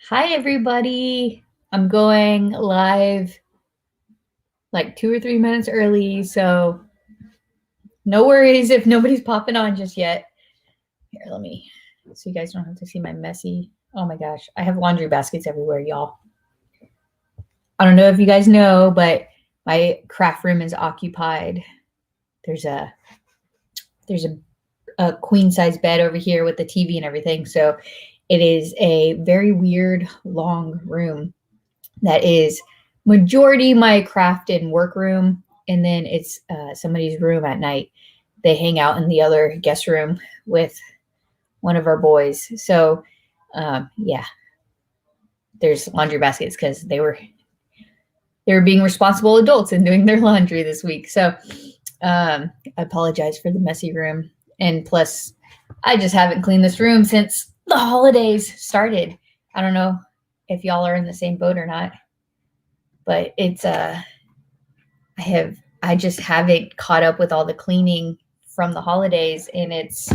Hi, everybody. I'm going live like 2 or 3 minutes early, so no worries if nobody's popping on just yet. Here, so you guys don't have to see my messy. Oh my gosh, I have laundry baskets everywhere, y'all. I don't know if you guys know, but my craft room is occupied. There's a queen size bed over here with the TV and everything, so it is a very weird long room that is majority my craft and work room, and then it's somebody's room at night. They hang out in the other guest room with one of our boys. So yeah, there's laundry baskets because they were being responsible adults and doing their laundry this week. So I apologize for the messy room, and plus I just haven't cleaned this room since the holidays started. I don't know if y'all are in the same boat or not, but it's I just haven't caught up with all the cleaning from the holidays, and it's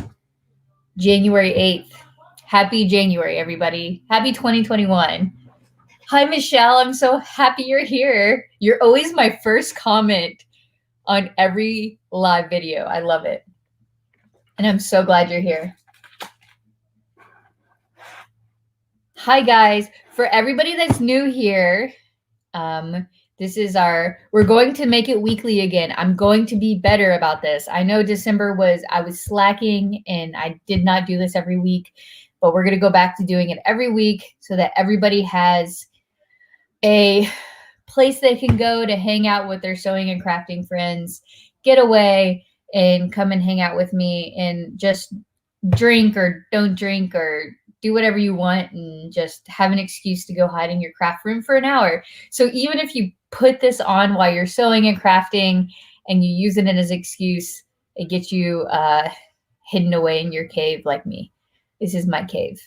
January 8th. Happy January, everybody. Happy 2021. Hi, Michelle. I'm so happy you're here. You're always my first comment on every live video. I love it. And I'm so glad you're here. Hi, guys. For everybody that's new here, this is we're going to make it weekly again. I'm going to be better about this. I know I was slacking and I did not do this every week, but we're going to go back to doing it every week so that everybody has a place they can go to hang out with their sewing and crafting friends, get away and come and hang out with me and just drink or don't drink or do whatever you want and just have an excuse to go hide in your craft room for an hour. So even if you put this on while you're sewing and crafting and you use it as an excuse, it gets you hidden away in your cave like me. This is my cave.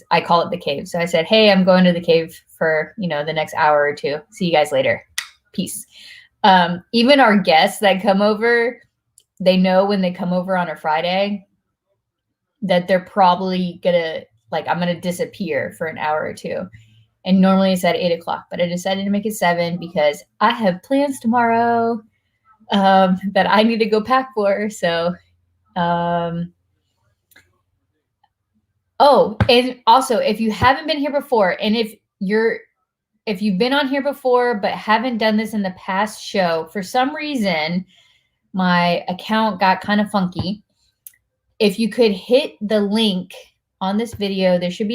I call it the cave. So I said, hey, I'm going to the cave for, the next hour or two. See you guys later. Peace. Even our guests that come over, they know when they come over on a Friday that they're probably I'm going to disappear for an hour or two. And normally it's at 8:00, but I decided to make it 7 because I have plans tomorrow that I need to go pack for. So, oh, and also if you haven't been here before, and if you've been on here before but haven't done this in the past show, for some reason, my account got kind of funky. If you could hit the link on this video, there should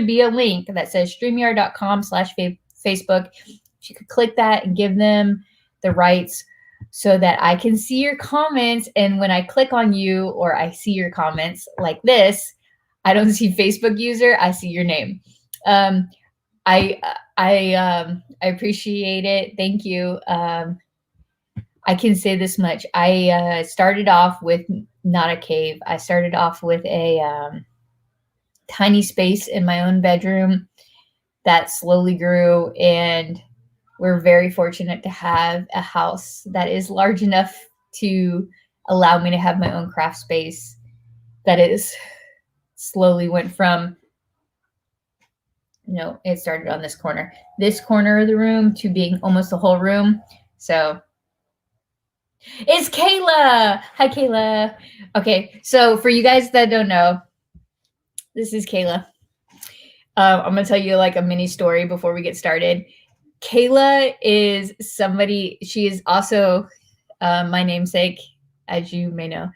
be a link that says streamyard.com/Facebook. If you could click that and give them the rights so that I can see your comments. And when I click on you or I see your comments like this, I don't see Facebook user, I see your name. I appreciate it. Thank you. I can say this much. I started off with not a cave. I started off with a tiny space in my own bedroom that slowly grew, and we're very fortunate to have a house that is large enough to allow me to have my own craft space that is slowly went from, it started on this corner of the room to being almost the whole room. So it's Kayla. Hi, Kayla. Okay, so for you guys that don't know, this is Kayla. I'm going to tell you like a mini story before we get started. Kayla is somebody, she is also my namesake, as you may know.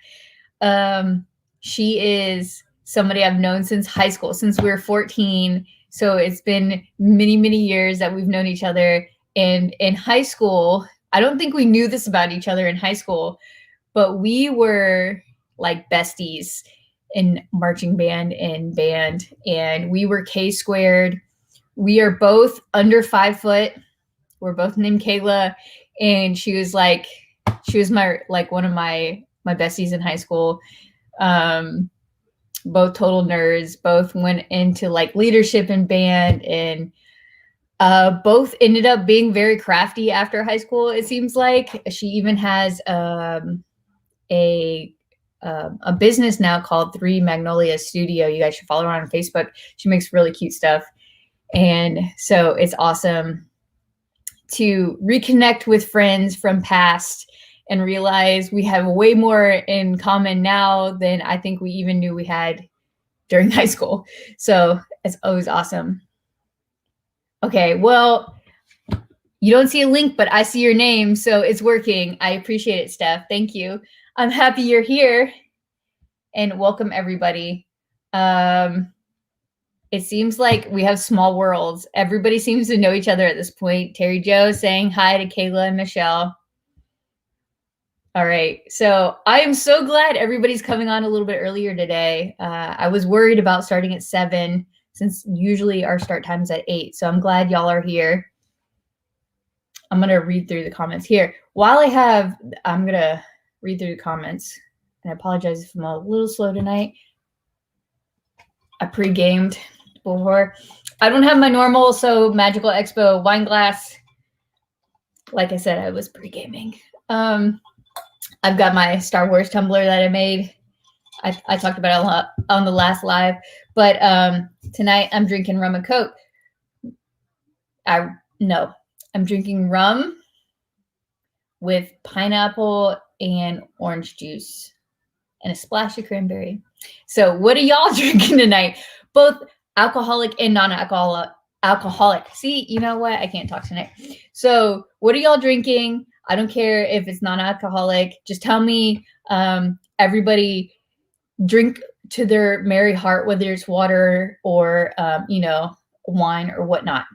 She is somebody I've known since high school, since we were 14. So it's been many, many years that we've known each other. And in high school, I don't think we knew this about each other in high school, but we were like besties in marching band and we were K-squared. We are both under 5 foot. We're both named Kayla, and she was my one of my besties in high school. Both total nerds, both went into like leadership in band, and both ended up being very crafty after high school. It seems like she even has a business now called 3 Magnolia Studio. You guys should follow her on Facebook. She makes really cute stuff. And so it's awesome to reconnect with friends from past and realize we have way more in common now than I think we even knew we had during high school. So it's always awesome. Okay, well, you don't see a link, but I see your name, so it's working. I appreciate it, Steph. Thank you. I'm happy you're here, and welcome everybody. It seems like we have small worlds. Everybody seems to know each other at this point. Terry Jo saying hi to Kayla and Michelle. All right, so I am so glad everybody's coming on a little bit earlier today. I was worried about starting at 7 since usually our start time's at 8. So I'm glad y'all are here. I'm going to read through the comments here. While I'm going to read through the comments. And I apologize if I'm a little slow tonight. I pre-gamed before. I don't have my normal So Magical Expo wine glass. Like I said, I was pre-gaming. I've got my Star Wars tumbler that I made. I talked about it a lot on the last live. But tonight I'm drinking rum and Coke. I'm drinking rum with pineapple and orange juice and a splash of cranberry. So what are y'all drinking tonight? Both alcoholic and non-alcoholic. See, you know what? I can't talk tonight. So what are y'all drinking? I don't care if it's non-alcoholic. Just tell me. Everybody drink to their merry heart, whether it's water or, wine or whatnot.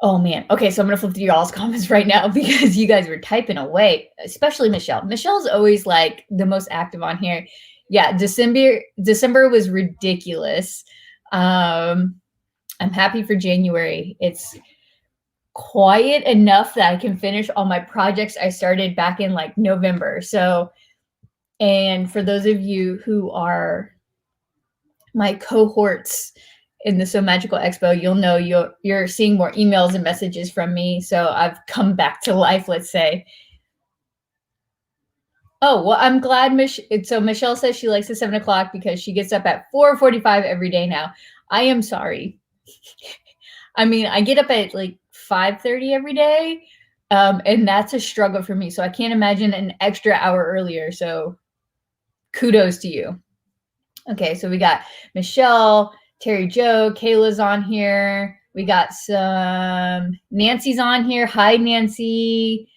Oh man. Okay, so I'm gonna flip through y'all's comments right now because you guys were typing away, especially Michelle. Michelle's always like the most active on here. Yeah, December was ridiculous. I'm happy for January. It's quiet enough that I can finish all my projects I started back in like November. So, and for those of you who are my cohorts in the So Magical Expo, you'll know you're seeing more emails and messages from me. So I've come back to life, let's say. Oh, well, I'm glad. So Michelle says she likes the 7 o'clock because she gets up at 4:45 every day now. I am sorry. I mean, I get up at like 5:30 every day, and that's a struggle for me. So I can't imagine an extra hour earlier. So kudos to you. Okay, so we got Michelle, Terry Jo, Kayla's on here. We got some Nancy's on here. Hi, Nancy.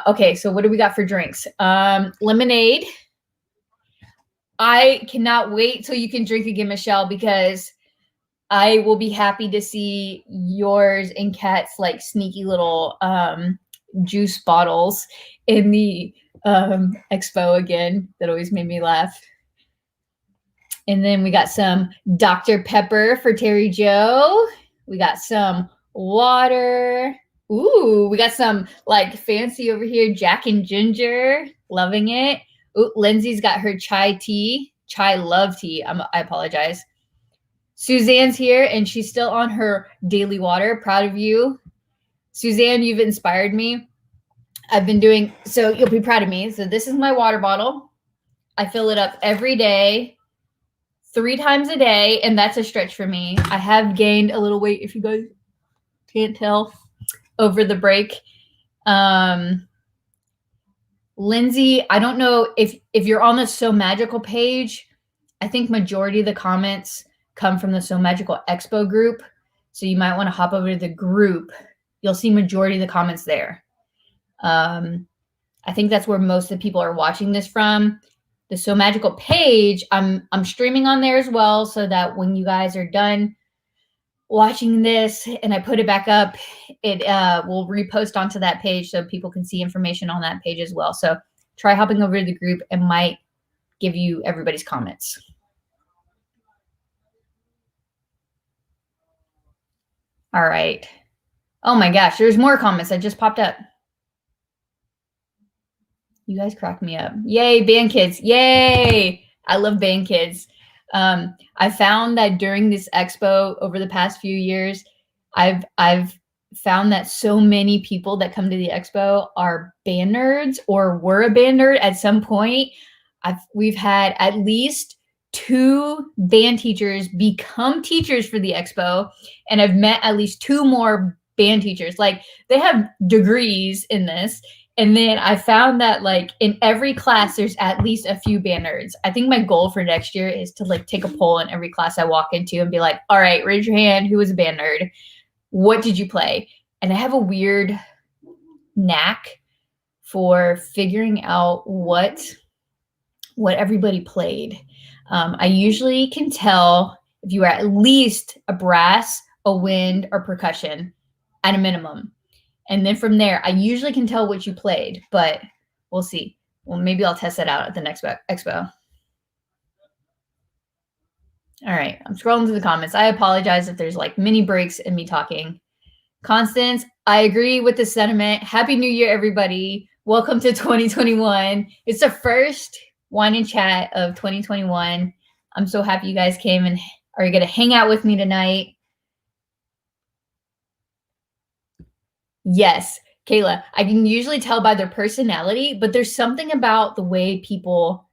Okay, so what do we got for drinks? Lemonade. I cannot wait till you can drink again, Michelle, because I will be happy to see yours and Kat's like sneaky little juice bottles in the expo again. That always made me laugh. And then we got some Dr. Pepper for Terry Jo. We got some water. Ooh, we got some like fancy over here, Jack and Ginger. Loving it. Ooh, Lindsay's got her chai love tea. I apologize. Suzanne's here and she's still on her daily water. Proud of you. Suzanne, you've inspired me. I've been doing, so you'll be proud of me. So this is my water bottle. I fill it up every day, 3 times a day, and that's a stretch for me. I have gained a little weight, if you guys can't tell, over the break. Lindsay, I don't know if you're on the So Magical page. I think majority of the comments come from the So Magical Expo group. So you might want to hop over to the group. You'll see majority of the comments there. I think that's where most of the people are watching this from. The So Magical page, I'm streaming on there as well, so that when you guys are done watching this and I put it back up, it will repost onto that page so people can see information on that page as well. So try hopping over to the group. It might give you everybody's comments. All right. Oh my gosh, there's more comments that just popped up. You guys crack me up. Yay, band kids. Yay. I love band kids. I found that during this expo over the past few years, I've found that so many people that come to the expo are band nerds or were a band nerd at some point. We've had at least 2 band teachers become teachers for the expo, and I've met at least 2 more band teachers. Like, they have degrees in this. And then I found that, like, in every class, there's at least a few band nerds. I think my goal for next year is to, like, take a poll in every class I walk into and be like, all right, raise your hand. Who was a band nerd? What did you play? And I have a weird knack for figuring out what everybody played. I usually can tell if you were at least a brass, a wind, or percussion at a minimum. And then from there, I usually can tell what you played, but we'll see. Well, maybe I'll test that out at the next expo. All right, I'm scrolling through the comments. I apologize if there's like mini breaks in me talking. Constance, I agree with the sentiment. Happy New Year, everybody. Welcome to 2021. It's the first wine and chat of 2021. I'm so happy you guys came and are going to hang out with me tonight. Yes, Kayla, I can usually tell by their personality, but there's something about the way people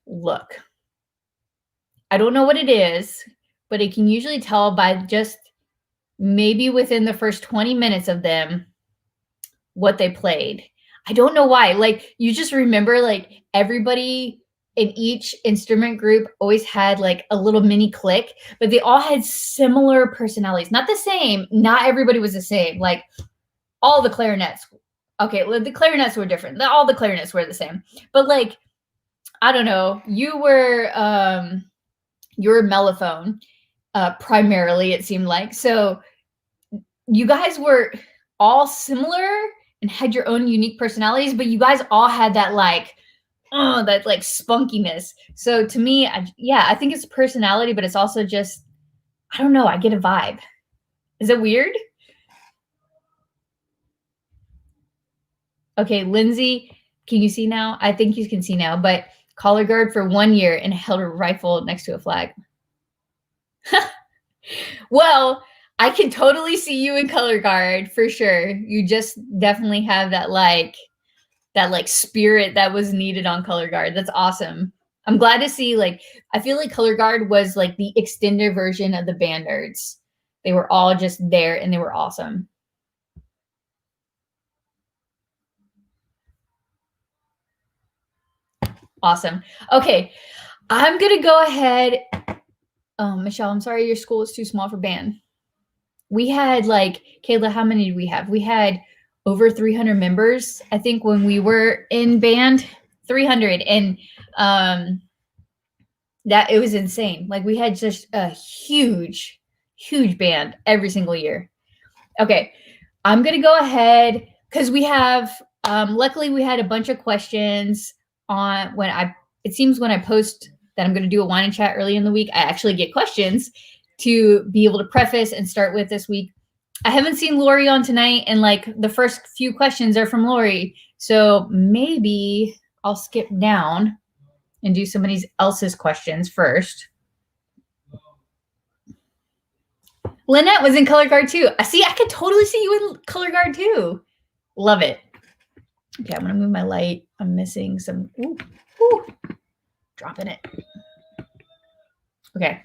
look. I don't know what it is, but I can usually tell by just maybe within the first 20 minutes of them what they played. I don't know why. Like, you just remember, like, everybody in each instrument group always had like a little mini clique, but they all had similar personalities. Not the same. Not everybody was the same. Like, all the clarinets. Okay, well, the clarinets were different. All the clarinets were the same. But, like, I don't know. You were mellophone, primarily, it seemed like. So you guys were all similar and had your own unique personalities, but you guys all had that like spunkiness. So to me, I think it's personality, but it's also just, I don't know, I get a vibe. Is it weird? Okay, Lindsay, can you see now? I think you can see now, but collar guard for 1 year and held a rifle next to a flag. Well, I can totally see you in color guard for sure. You just definitely have that spirit that was needed on color guard. That's awesome. I'm glad to see, like, I feel like color guard was like the extended version of the band nerds. They were all just there and they were awesome. Awesome. Okay. I'm going to go ahead. Michelle, I'm sorry your school is too small for band. We had, like, Kayla, how many did we have? We had over 300 members, I think, when we were in band. 300. And that, it was insane. Like, we had just a huge, huge band every single year. Okay. I'm going to go ahead because we have, luckily we had a bunch of questions on it seems when I post that I'm going to do a wine and chat early in the week, I actually get questions to be able to preface and start with this week. I haven't seen Lori on tonight, and like the first few questions are from Lori. So maybe I'll skip down and do somebody else's questions first. Lynette was in color guard too. See, I could totally see you in color guard too. Love it. Okay, I'm going to move my light. I'm missing some. Ooh, dropping it. Okay.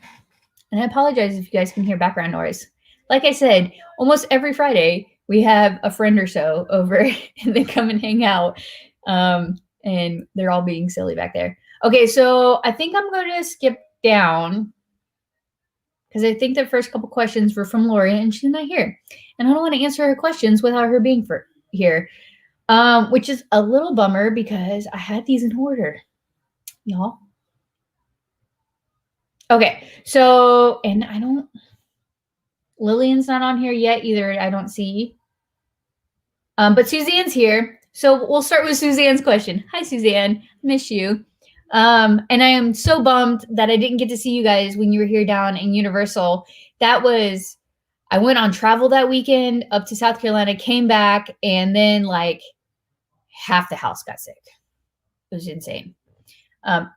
And I apologize if you guys can hear background noise. Like I said, almost every Friday, we have a friend or so over and they come and hang out. And they're all being silly back there. Okay, so I think I'm going to skip down because I think the first couple questions were from Lori and she's not here. And I don't want to answer her questions without her being here. Which is a little bummer because I had these in order, y'all. Okay, so, and Lillian's not on here yet either, I don't see. But Suzanne's here. So we'll start with Suzanne's question. Hi, Suzanne. Miss you. And I am so bummed that I didn't get to see you guys when you were here down in Universal. I went on travel that weekend up to South Carolina, came back, and then like half the house got sick. It was insane.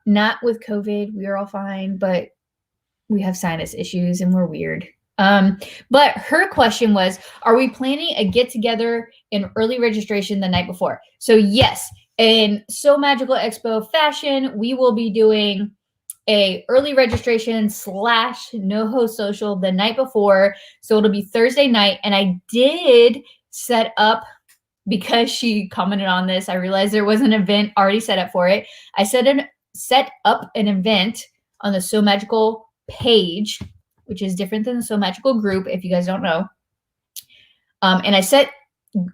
Not with COVID. We were all fine, but we have sinus issues and we're weird. But her question was, are we planning a get together in early registration the night before? So yes, in So Magical Expo fashion, we will be doing a early registration / no-host social the night before. So it'll be Thursday night. And I did set up, because she commented on this, I realized there was an event already set up for it. I set up an event on the So Magical page, which is different than the So Magical group, if you guys don't know. And I set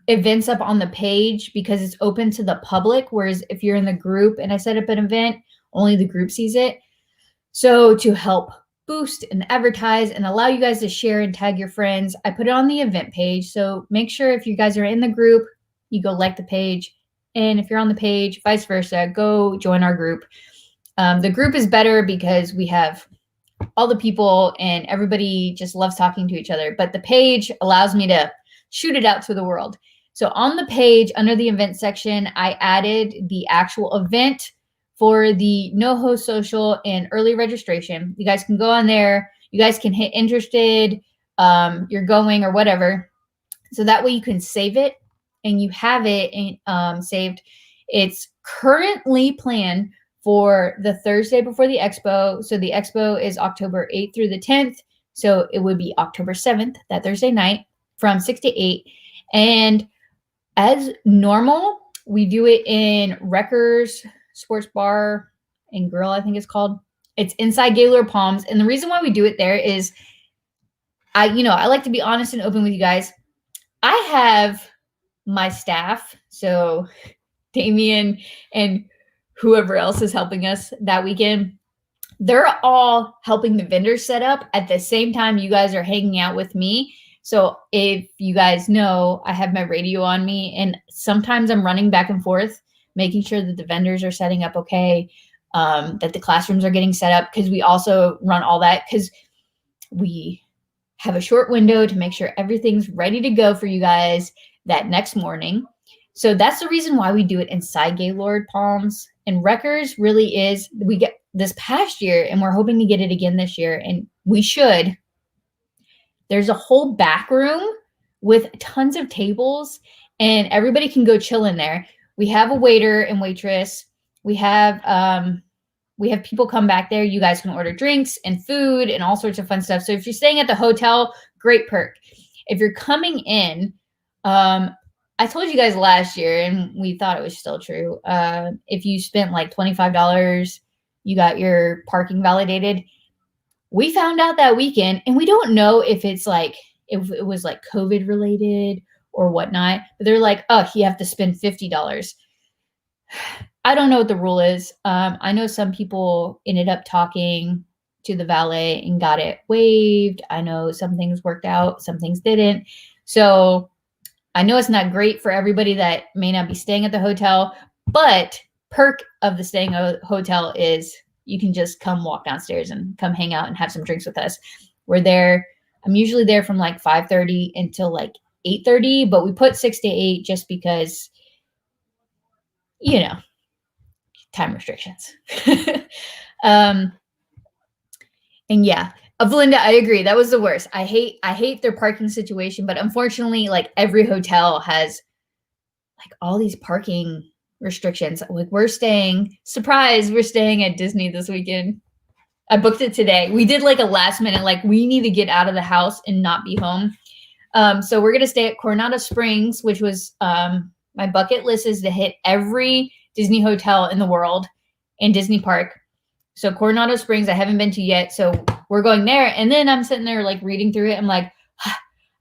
events up on the page because it's open to the public, whereas if you're in the group and I set up an event, only the group sees it. So to help boost and advertise and allow you guys to share and tag your friends, I put it on the event page. So make sure if you guys are in the group, you go like the page. And if you're on the page, vice versa, go join our group. The group is better because we have all the people and everybody just loves talking to each other. But the page allows me to shoot it out to the world. So on the page, under the event section, I added the actual event for the no-host social and early registration. You guys can go on there. You guys can hit interested, you're going or whatever. So that way you can save it and you have it saved. It's currently planned for the Thursday before the expo. So the expo is October 8th through the 10th. So it would be October 7th, that Thursday night, from 6 to 8. And as normal, we do it in Wreckers Sports Bar and Grill, I think it's called. It's inside Gaylord Palms. And the reason why we do it there is I like to be honest and open with you guys. I have my staff, so Damien and whoever else is helping us that weekend, they're all helping the vendors set up at the same time you guys are hanging out with me. So if you guys know, I have my radio on me and sometimes I'm running back and forth, making sure that the vendors are setting up okay, that the classrooms are getting set up, because we also run all that because we have a short window to make sure everything's ready to go for you guys that next morning. So that's the reason why we do it inside Gaylord Palms. And Wreckers really is, we get this past year and we're hoping to get it again this year, and we should. There's a whole back room with tons of tables and everybody can go chill in there. We have a waiter and waitress. We have people come back there. You guys can order drinks and food and all sorts of fun stuff. So if you're staying at the hotel, great perk. If you're coming in, I told you guys last year, and we thought it was still true. If you spent like $25, you got your parking validated. We found out that weekend, and we don't know if it's like, if it was like COVID related or whatnot, but they're like, oh, you have to spend $50. I don't know what the rule is. I know some people ended up talking to the valet and got it waived. I know some things worked out, some things didn't. So I know it's not great for everybody that may not be staying at the hotel, but perk of the staying at a hotel is you can just come walk downstairs and come hang out and have some drinks with us. We're there. I'm usually there from like 5:30 until like 8:30, but we put 6 to 8 just because, time restrictions. And yeah, Belinda, I agree. That was the worst. I hate their parking situation, but unfortunately, like every hotel has like all these parking restrictions. Like we're staying at Disney this weekend. I booked it today. We did like a last minute, like we need to get out of the house and not be home. So we're going to stay at Coronado Springs, which was, my bucket list is to hit every Disney hotel in the world and Disney park. So Coronado Springs, I haven't been to yet. So we're going there. And then I'm sitting there like reading through it. I'm like, I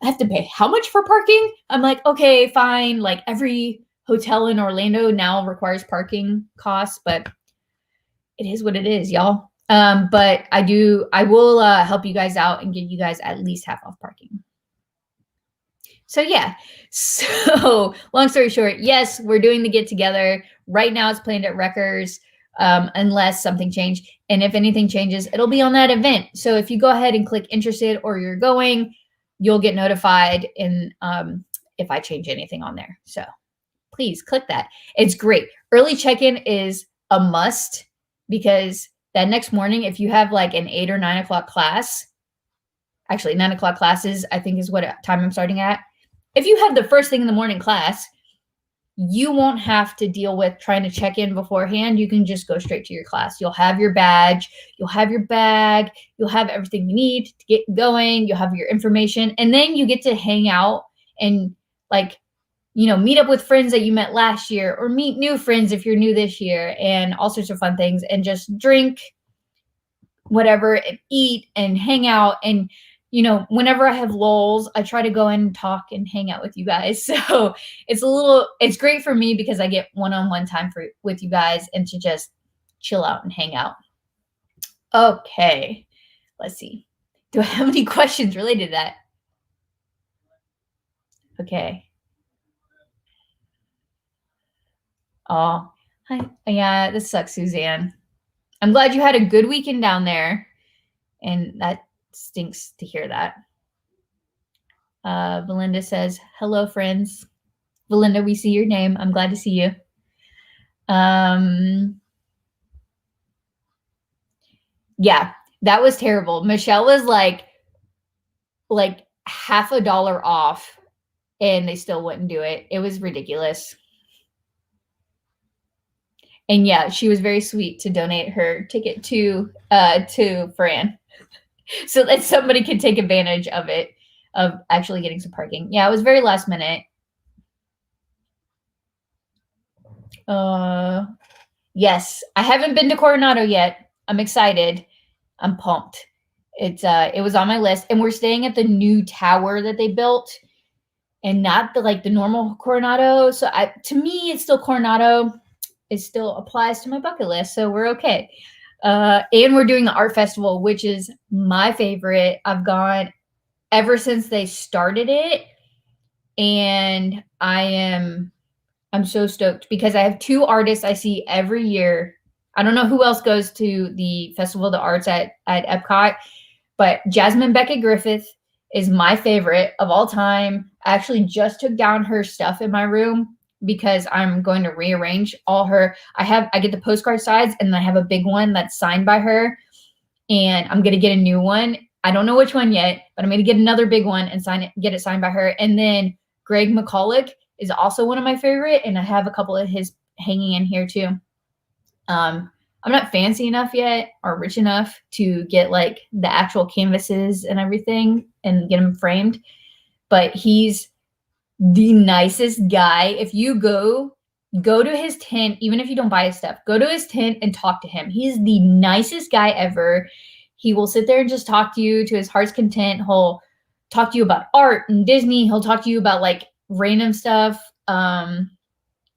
have to pay how much for parking? I'm like, okay, fine. Like every hotel in Orlando now requires parking costs, but it is what it is, y'all. But I will help you guys out and give you guys at least half off parking. So yeah, so long story short, yes, we're doing the get together. Right now it's planned at Wreckers, unless something changed. And if anything changes, it'll be on that event. So if you go ahead and click interested or you're going, you'll get notified and if I change anything on there. So please click that. It's great. Early check-in is a must because that next morning, if you have like an 8 or 9 o'clock class, actually 9 o'clock classes, I think is what time I'm starting at. If you have the first thing in the morning class, you won't have to deal with trying to check in beforehand. You can just go straight to your class. You'll have your badge, you'll have your bag, you'll have everything you need to get going, you'll have your information, and then you get to hang out and like, meet up with friends that you met last year, or meet new friends if you're new this year, and all sorts of fun things, and just drink whatever and eat and hang out. And whenever I have lulls, I try to go in and talk and hang out with you guys. So it's great for me because I get one-on-one time with you guys and to just chill out and hang out. Okay, let's see. Do I have any questions related to that? Okay. Oh, hi. Yeah, this sucks, Suzanne. I'm glad you had a good weekend down there, and that stinks to hear that. Belinda says, hello, friends. Belinda, we see your name. I'm glad to see you. Yeah, that was terrible. Michelle was like $50 off, and they still wouldn't do it. It was ridiculous. And yeah, she was very sweet to donate her ticket to Fran, so that somebody could take advantage of it, of actually getting some parking. Yeah, it was very last minute. Yes, I haven't been to Coronado yet. I'm excited. I'm pumped. It was on my list, and we're staying at the new tower that they built, and not the normal Coronado. So to me, it's still Coronado. It still applies to my bucket list, so we're okay. And we're doing the art festival, which is my favorite. I've gone ever since they started it, and I'm so stoked because I have two artists I see every year. I don't know who else goes to the Festival of the Arts at Epcot, but Jasmine Beckett Griffith is my favorite of all time. I actually just took down her stuff in my room because I'm going to rearrange all her. I get the postcard sides, and I have a big one that's signed by her, and I'm going to get a new one. I don't know which one yet, but I'm going to get another big one and get it signed by her. And then Greg McCulloch is also one of my favorite, and I have a couple of his hanging in here too. I'm not fancy enough yet or rich enough to get the actual canvases and everything and get them framed, but he's the nicest guy. If you go to his tent, even if you don't buy his stuff, go to his tent and talk to him. He's the nicest guy ever. He will sit there and just talk to you to his heart's content. He'll talk to you about art and Disney. He'll talk to you about random stuff.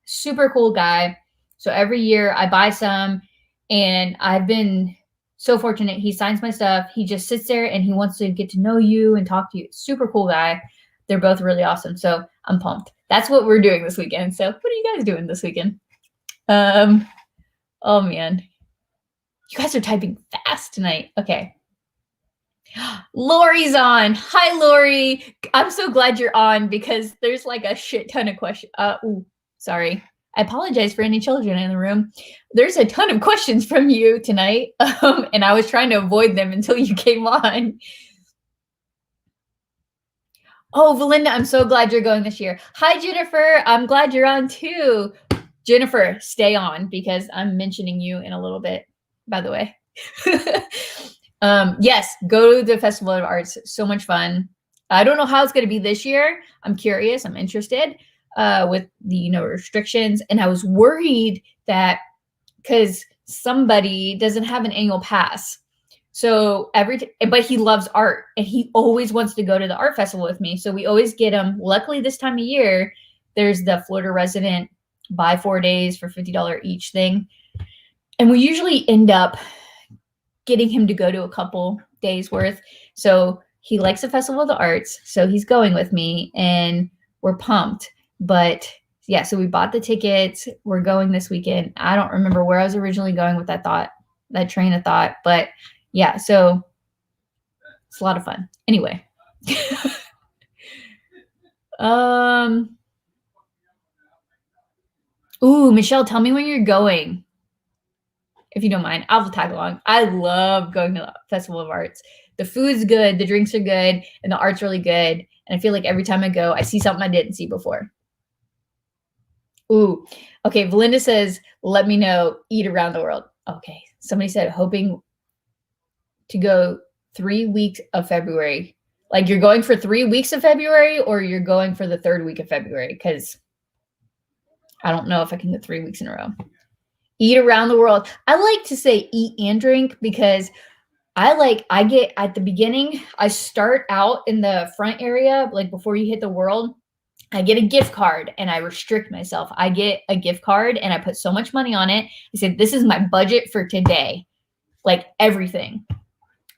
Super cool guy. So every year I buy some, and I've been so fortunate. He signs my stuff. He just sits there and he wants to get to know you and talk to you. Super cool guy. They're both really awesome. So I'm pumped. That's what we're doing this weekend. So what are you guys doing this weekend? Oh man. You guys are typing fast tonight. Okay. Lori's on. Hi, Lori. I'm so glad you're on because there's a shit ton of questions. Sorry. I apologize for any children in the room. There's a ton of questions from you tonight, and I was trying to avoid them until you came on. Oh, Valinda, I'm so glad you're going this year. Hi, Jennifer. I'm glad you're on too. Jennifer, stay on because I'm mentioning you in a little bit, by the way. Yes, go to the Festival of Arts. So much fun. I don't know how it's going to be this year. I'm curious. I'm interested with the restrictions. And I was worried that because somebody doesn't have an annual pass. So but he loves art, and he always wants to go to the art festival with me. So we always get him. Luckily, this time of year, there's the Florida resident buy 4 days for $50 each thing. And we usually end up getting him to go to a couple days worth. So he likes the Festival of the Arts. So he's going with me, and we're pumped. But yeah, so we bought the tickets. We're going this weekend. I don't remember where I was originally going with that train of thought, but yeah, so it's a lot of fun. Anyway. Ooh, Michelle, tell me when you're going, if you don't mind. I'll tag along. I love going to the Festival of Arts. The food's good, the drinks are good, and the art's really good. And I feel like every time I go, I see something I didn't see before. Ooh. Okay, Valinda says, let me know, eat around the world. Okay. Somebody said, hoping to go 3 weeks of February. Like you're going for 3 weeks of February or you're going for the third week of February? Because I don't know if I can go 3 weeks in a row. Eat around the world. I like to say eat and drink because I get at the beginning, I start out in the front area, like before you hit the world. I get a gift card and I restrict myself. I get a gift card and I put so much money on it. I said, this is my budget for today, like everything.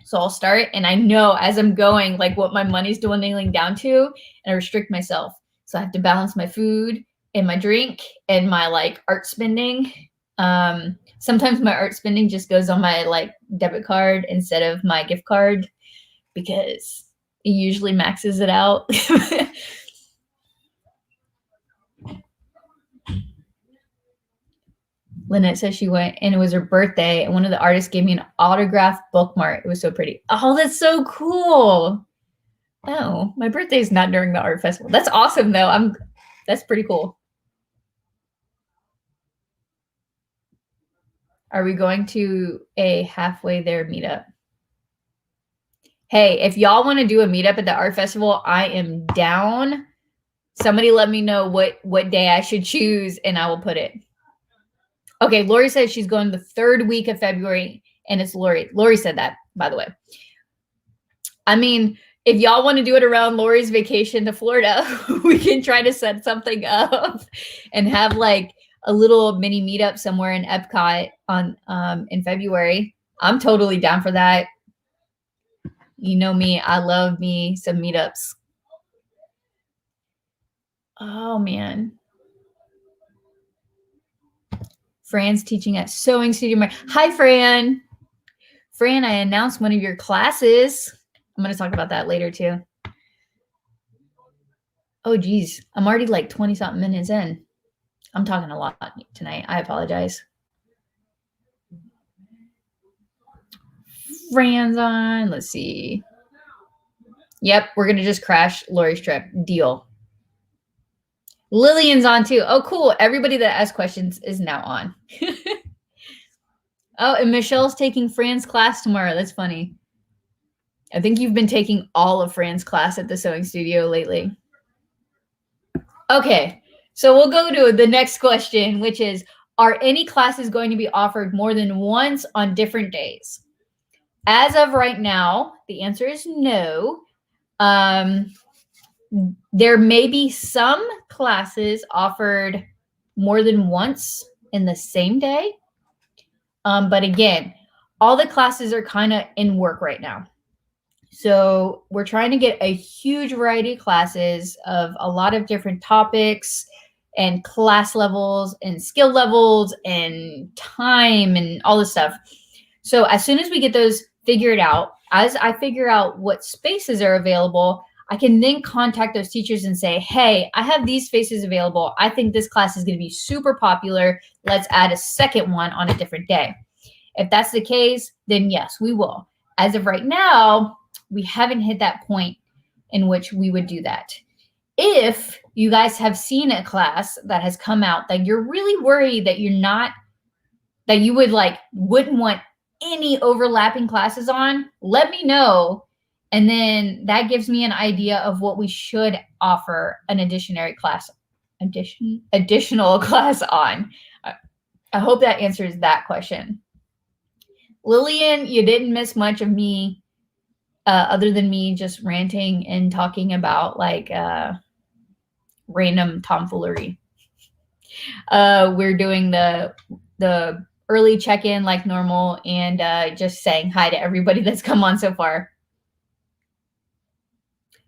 So I'll start and I know as I'm going, like what my money's dwindling down to, and I restrict myself. So I have to balance my food and my drink and my like art spending. Sometimes my art spending just goes on my like debit card instead of my gift card because it usually maxes it out. Lynette says she went and it was her birthday and one of the artists gave me an autographed bookmark. It was so pretty. Oh, that's so cool. Oh, my birthday is not during the art festival. That's awesome though. That's pretty cool. Are we going to a halfway there meetup? Hey, if y'all want to do a meetup at the art festival, I am down. Somebody let me know what day I should choose and I will put it. Okay, Lori says she's going the third week of February, and it's Lori. Lori said that, by the way. I mean, if y'all want to do it around Lori's vacation to Florida, we can try to set something up and have like a little mini meetup somewhere in Epcot on in February. I'm totally down for that. You know me, I love me some meetups. Oh man. Fran's teaching at Sewing Studio. Hi, Fran. Fran, I announced one of your classes. I'm going to talk about that later too. Oh, geez. I'm already like 20 something minutes in. I'm talking a lot tonight. I apologize. Fran's on. Let's see. Yep, we're going to just crash Lori's trip. Deal. Lillian's on too. Oh, cool. Everybody that asked questions is now on. Oh, and Michelle's taking Fran's class tomorrow. That's funny. I think you've been taking all of Fran's class at the sewing studio lately. Okay, so we'll go to the next question, which is, are any classes going to be offered more than once on different days? As of right now, the answer is no. There may be some classes offered more than once in the same day. But again, all the classes are kind of in work right now. So we're trying to get a huge variety of classes of a lot of different topics and class levels and skill levels and time and all this stuff. So as soon as we get those figured out, as I figure out what spaces are available, I can then contact those teachers and say, hey, I have these spaces available. I think this class is going to be super popular. Let's add a second one on a different day. If that's the case, then yes, we will. As of right now, we haven't hit that point in which we would do that. If you guys have seen a class that has come out that you're really worried that you're not, that you would like, wouldn't want any overlapping classes on, let me know. And then that gives me an idea of what we should offer an additional class on. I hope that answers that question. Lillian, you didn't miss much of me other than me just ranting and talking about like random tomfoolery. We're doing the early check-in like normal and just saying hi to everybody that's come on so far.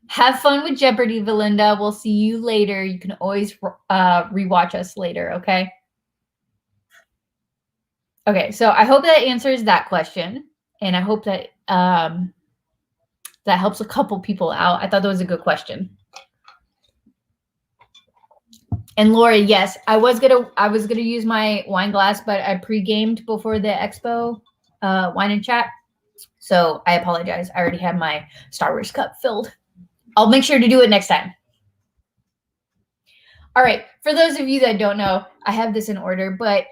Have fun with Jeopardy, Valinda. We'll see you later. You can always rewatch us later, okay? Okay, so I hope that answers that question. And I hope that that helps a couple people out. I thought that was a good question. And Laura, yes, I was gonna use my wine glass, but I pre-gamed before the expo wine and chat. So I apologize. I already have my Star Wars cup filled. I'll make sure to do it next time. All right. For those of you that don't know, I have this in order, but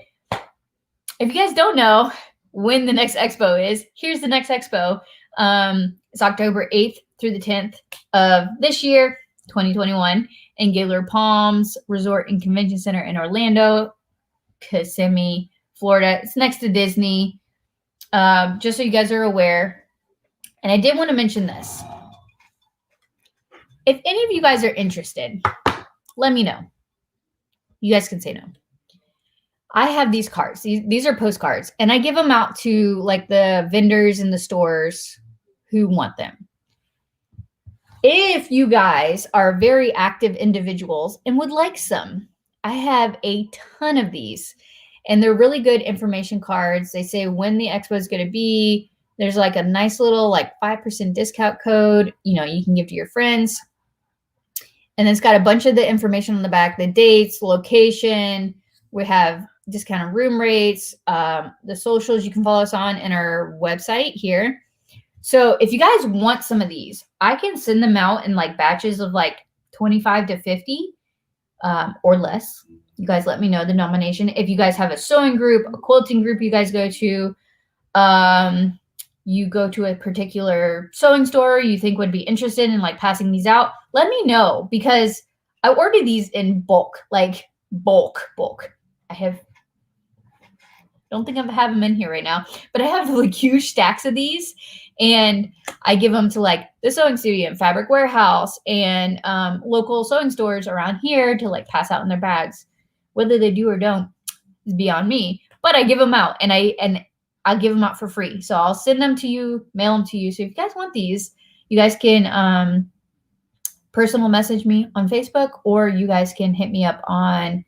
if you guys don't know when the next expo is, here's the next expo. It's October 8th through the 10th of this year, 2021, in Gaylord Palms Resort and Convention Center in Orlando, Kissimmee, Florida. It's next to Disney, just so you guys are aware. And I did want to mention this. If any of you guys are interested, let me know. You guys can say no. I have these cards. These are postcards, and I give them out to like the vendors in the stores who want them. If you guys are very active individuals and would like some, I have a ton of these, and they're really good information cards. They say when the expo is going to be. There's like a nice little like 5% discount code, you can give to your friends. And it's got a bunch of the information on the back, the dates, location. We have discounted room rates, the socials you can follow us on, and our website here. So if you guys want some of these, I can send them out in like batches of like 25 to 50 or less. You guys let me know the nomination. If you guys have a sewing group, a quilting group you guys go to, you go to a particular sewing store you think would be interested in like passing these out, let me know, because I ordered these in bulk, like bulk. Don't think I have them in here right now, but I have like huge stacks of these, and I give them to like the Sewing Studio and Fabric Warehouse and local sewing stores around here to like pass out in their bags. Whether they do or don't is beyond me, but I give them out, and I'll give them out for free. So I'll send them to you, mail them to you. So if you guys want these, you guys can personal message me on Facebook, or you guys can hit me up on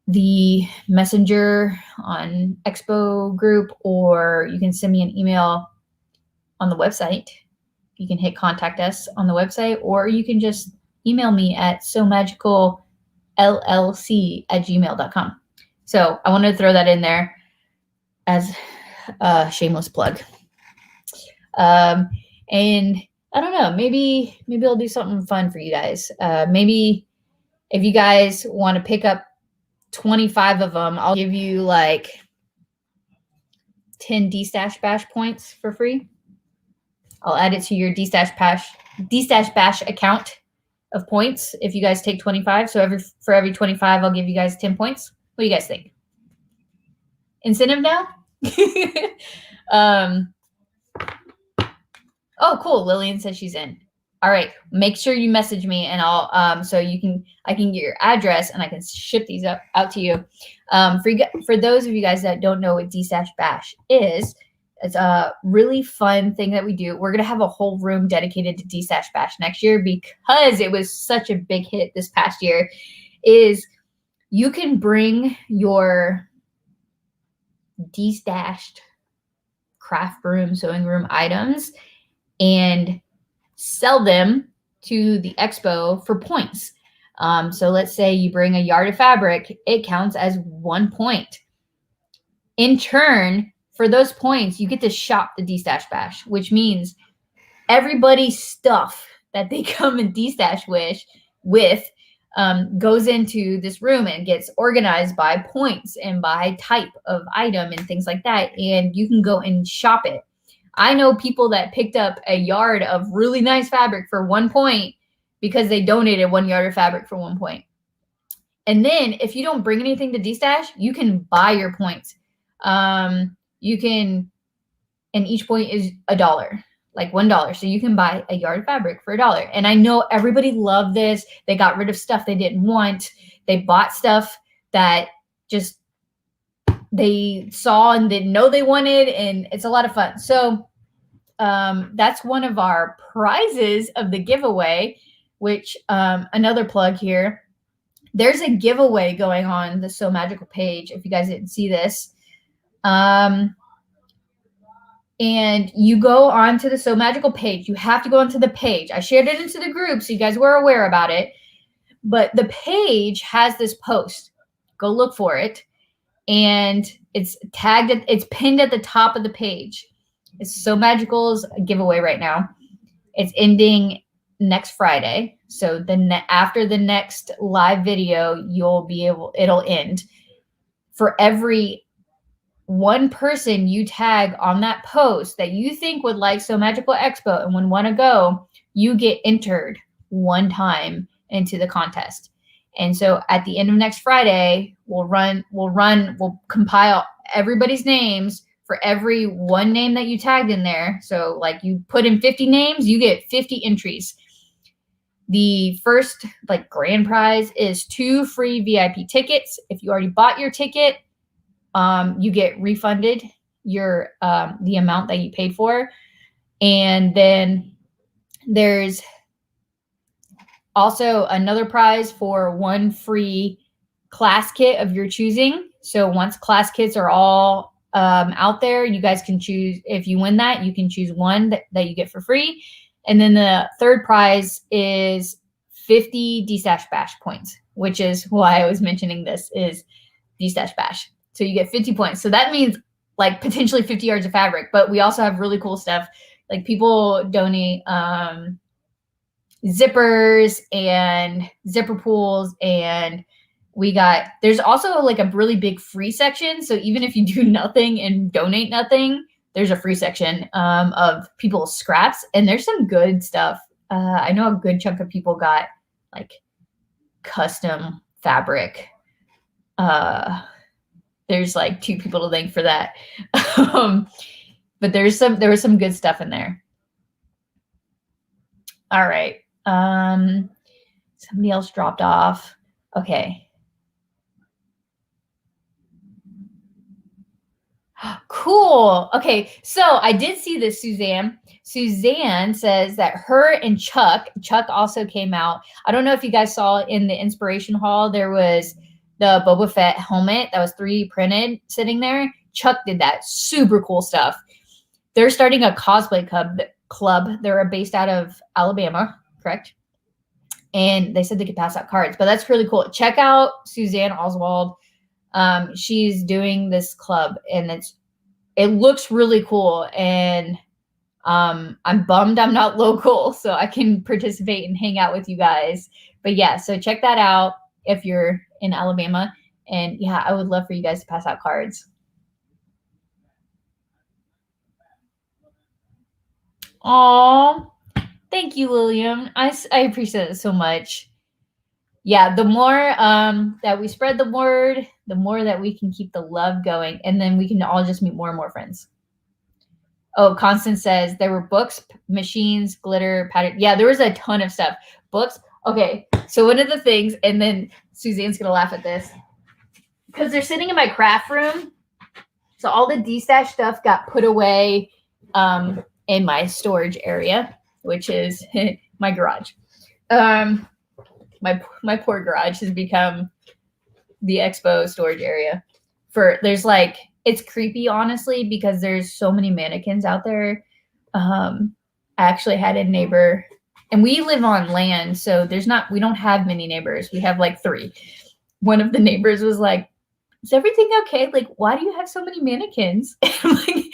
the messenger on Expo group, or you can send me an email on the website. You can hit contact us on the website, or you can just email me at somagicalllc@gmail.com. So I wanted to throw that in there as a shameless plug. And I don't know, maybe I'll do something fun for you guys. Maybe if you guys want to pick up 25 of them, I'll give you like 10 D-Stash Bash points for free. I'll add it to your D-Stash Bash account of points if you guys take 25. So for every 25, I'll give you guys 10 points. What do you guys think? Incentive now? Oh, cool. Lillian says she's in. All right. Make sure you message me, and I'll so I can get your address and I can ship these out to you. For those of you guys that don't know what D-Stash Bash is, it's a really fun thing that we do. We're gonna have a whole room dedicated to D-Stash Bash next year because it was such a big hit this past year. Is you can bring your de-stashed craft room, sewing room items and sell them to the expo for points. So let's say you bring a yard of fabric, it counts as 1 point. In turn, for those points, you get to shop the D-Stash Bash, which means everybody's stuff that they come and D-Stash with goes into this room and gets organized by points and by type of item and things like that. And you can go and shop it. I know people that picked up a yard of really nice fabric for 1 point because they donated 1 yard of fabric for 1 point. And then if you don't bring anything to D-Stash, you can buy your points. You can, and each point is $1. Like $1. So you can buy a yard of fabric for $1. And I know everybody loved this. They got rid of stuff they didn't want. They bought stuff that just they saw and didn't know they wanted. And it's a lot of fun. So that's one of our prizes of the giveaway, which another plug here. There's a giveaway going on the So Magical page. If you guys didn't see this. And you go on to the So Magical page. You have to go onto the page. I shared it into the group so you guys were aware about it. But the page has this post. Go look for it. And it's tagged, it's pinned at the top of the page. It's So Magical's giveaway right now. It's ending next Friday. So after the next live video, it'll end. For every one person you tag on that post that you think would like So Magical Expo and would want to go, you get entered one time into the contest. And so at the end of next Friday, we'll compile everybody's names for every one name that you tagged in there. So like you put in 50 names, you get 50 entries. The first like grand prize is 2 free VIP tickets. If you already bought your ticket, you get refunded your the amount that you paid for. And then there's also another prize for 1 free class kit of your choosing. So once class kits are all out there, you guys can choose. If you win that, you can choose one that you get for free. And then the third prize is 50 D-Stash Bash points, which is why I was mentioning this is D-Stash Bash. So you get 50 points. So that means like potentially 50 yards of fabric, but we also have really cool stuff. Like people donate zippers and zipper pools, and there's also like a really big free section. So even if you do nothing and donate nothing, there's a free section of people's scraps, and there's some good stuff. I know a good chunk of people got like custom fabric. There's like 2 people to thank for that. But there was some good stuff in there. All right. Somebody else dropped off. Okay. Cool. Okay. So I did see this, Suzanne. Suzanne says that her and Chuck also came out. I don't know if you guys saw in the inspiration hall, there was the Boba Fett helmet that was 3D printed sitting there. Chuck did that. Super cool stuff. They're starting a cosplay club. They're based out of Alabama, correct? And they said they could pass out cards, but that's really cool. Check out Suzanne Oswald. She's doing this club, and it looks really cool. And I'm bummed I'm not local, so I can participate and hang out with you guys. But yeah, so check that out if you're in Alabama. And yeah, I would love for you guys to pass out cards. Aw, thank you, Lillian. I appreciate it so much. Yeah, the more that we spread the word, the more that we can keep the love going, and then we can all just meet more and more friends. Oh, Constance says there were books, machines, glitter, pattern. Yeah, there was a ton of stuff. Books. Okay, so one of the things, and then Suzanne's going to laugh at this, because they're sitting in my craft room. So all the D-Stash stuff got put away in my storage area, which is my garage. My poor garage has become the expo storage area. It's creepy, honestly, because there's so many mannequins out there. I actually had a neighbor, and we live on land, so we don't have many neighbors. We have like 3. One of the neighbors was like, "Is everything okay? Like, why do you have so many mannequins?" I'm like,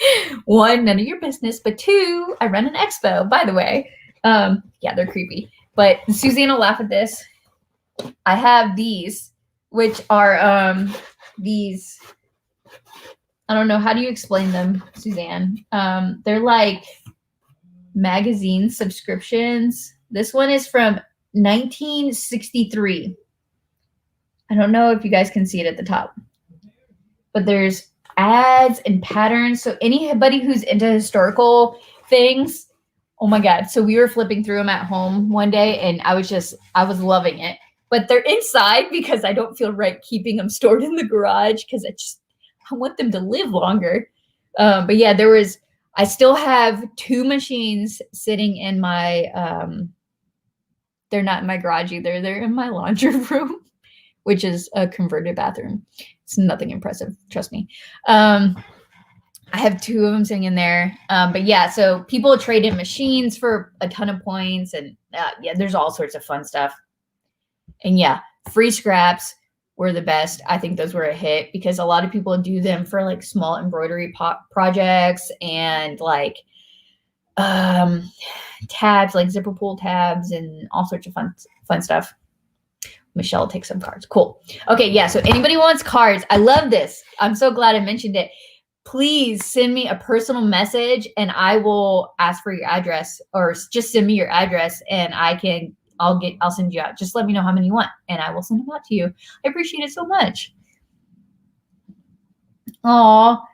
1, none of your business, but 2, I run an expo, by the way. Yeah, they're creepy. But Suzanne will laugh at this. I have these, which are these. I don't know. How do you explain them, Suzanne? They're like magazine subscriptions. This one is from 1963. I don't know if you guys can see it at the top, but there's ads and patterns. So anybody who's into historical things, oh my God. So we were flipping through them at home one day, and I was loving it. But they're inside because I don't feel right keeping them stored in the garage, because I want them to live longer. But yeah, I still have 2 machines sitting in my, they're not in my garage either. They're in my laundry room, which is a converted bathroom. It's nothing impressive. Trust me. I have 2 of them sitting in there. But yeah, so people trade in machines for a ton of points, and yeah, there's all sorts of fun stuff. And yeah, free scraps were the best. I think those were a hit because a lot of people do them for like small embroidery projects and like tabs, like zipper pull tabs and all sorts of fun stuff. Michelle takes some cards. Cool. Okay, yeah, so anybody wants cards, I love this. I'm so glad I mentioned it. Please send me a personal message and I will ask for your address, or just send me your address and I'll send you out. Just let me know how many you want and I will send them out to you. I appreciate it so much. Aw.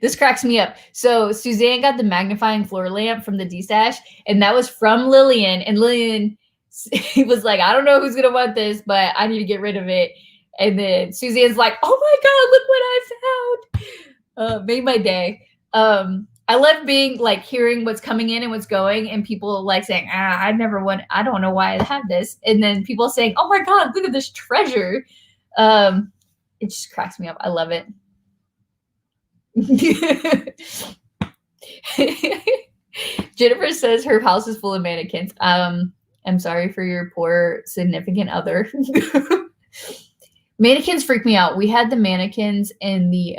This cracks me up. So Suzanne got the magnifying floor lamp from the D-Stash, and that was from Lillian. And Lillian was like, I don't know who's going to want this, but I need to get rid of it. And then Suzanne's like, oh my God, look what I found. Made my day. I love being like hearing what's coming in and what's going, and people like saying, I don't know why I have this. And then people saying, oh my God, look at this treasure. It just cracks me up. I love it. Jennifer says her house is full of mannequins. I'm sorry for your poor significant other. Mannequins freak me out. We had the mannequins in the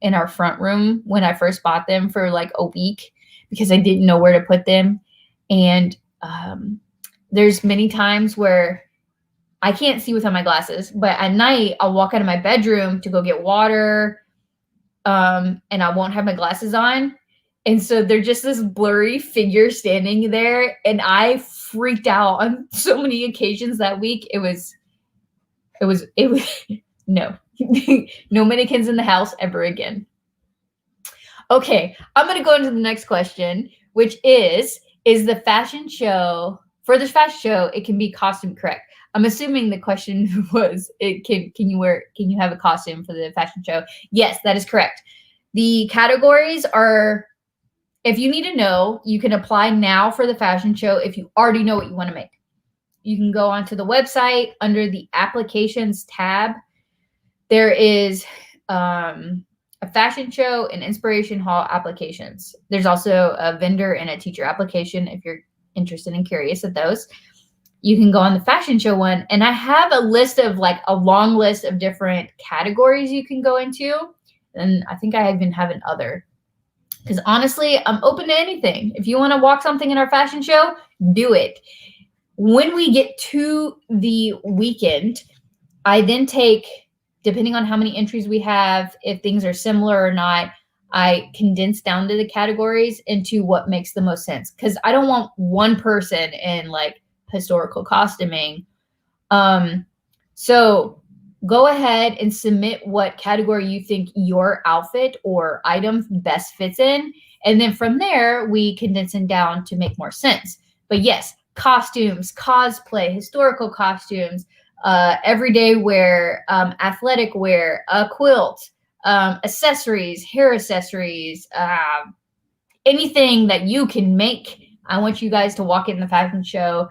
in our front room when I first bought them for like a week because I didn't know where to put them. And there's many times where I can't see without my glasses, but at night I'll walk out of my bedroom to go get water. And I won't have my glasses on. And so they're just this blurry figure standing there. And I freaked out on so many occasions that week. It was no, no mannequins in the house ever again. Okay. I'm going to go into the next question, which is the fashion show, for this fashion show, it can be costume correct. I'm assuming the question was, can you have a costume for the fashion show? Yes, that is correct. The categories are, if you need to know, you can apply now for the fashion show if you already know what you want to make. You can go onto the website under the applications tab. There is a fashion show and inspiration hall applications. There's also a vendor and a teacher application if you're interested and curious of those. You can go on the fashion show one, and I have a list of like a long list of different categories you can go into. And I think I even have an other, because honestly, I'm open to anything. If you want to walk something in our fashion show, do it. When we get to the weekend, I then take, depending on how many entries we have, if things are similar or not, I condense down to the categories into what makes the most sense. Because I don't want one person in like historical costuming. So go ahead and submit what category you think your outfit or item best fits in. And then from there, we condense it down to make more sense. But yes, costumes, cosplay, historical costumes, everyday wear, athletic wear, a quilt, accessories, hair accessories, anything that you can make. I want you guys to walk in the fashion show.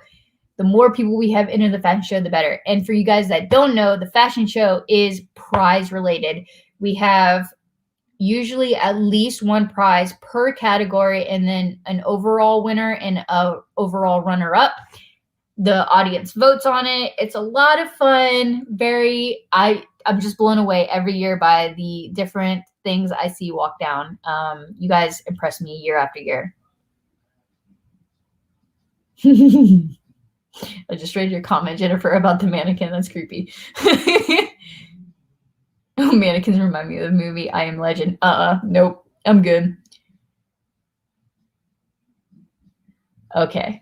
The more people we have enter the fashion show, the better. And for you guys that don't know, the fashion show is prize related. We have usually at least one prize per category, and then an overall winner and a overall runner-up. The audience votes on it. It's a lot of fun. I'm just blown away every year by the different things I see walk down. You guys impress me year after year. I just read your comment, Jennifer, about the mannequin. That's creepy. Oh, mannequins remind me of the movie I Am Legend. Nope. I'm good. Okay.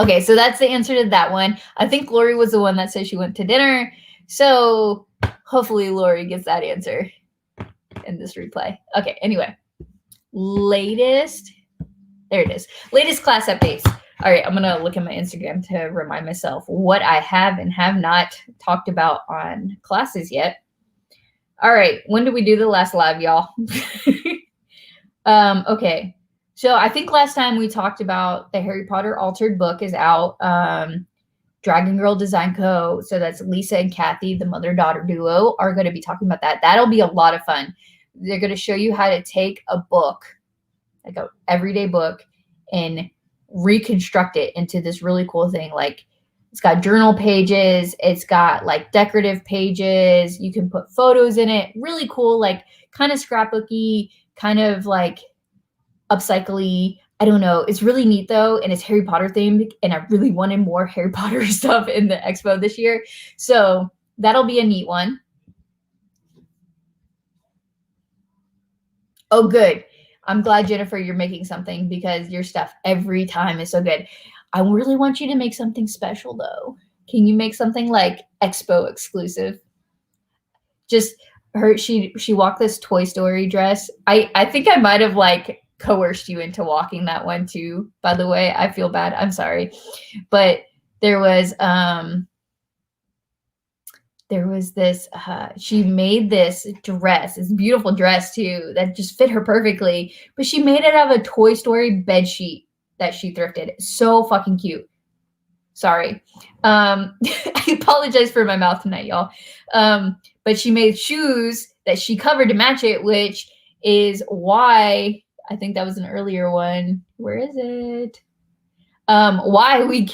Okay, so that's the answer to that one. I think Lori was the one that said she went to dinner. So hopefully Lori gets that answer in this replay. Okay, anyway. There it is. Latest class updates. All right, I'm going to look at my Instagram to remind myself what I have and have not talked about on classes yet. All right, when did we do the last live, y'all? Okay, so I think last time we talked about the Harry Potter Altered book is out. Dragon Girl Design Co. So that's Lisa and Kathy, the mother-daughter duo, are going to be talking about that. That'll be a lot of fun. They're going to show you how to take a book, like an everyday book, and reconstruct it into this really cool thing. Like, it's got journal pages, it's got like decorative pages, you can put photos in it, really cool, like kind of scrapbooky, kind of like upcycly. I don't know. It's really neat though, and it's Harry Potter themed, and I really wanted more Harry Potter stuff in the expo this year. So that'll be a neat one. Oh, good. I'm glad, Jennifer, you're making something because your stuff every time is so good. I really want you to make something special though. Can you make something like expo exclusive? Just her, she walked this Toy Story dress. I think I might have like coerced you into walking that one too, by the way. I feel bad. I'm sorry. But there was this she made this dress, this beautiful dress too, that just fit her perfectly, but she made it out of a Toy Story bed sheet that she thrifted. So fucking cute. Sorry. I apologize for my mouth tonight, y'all. But she made shoes that she covered to match it, which is why I think that was an earlier one. Where is it? Why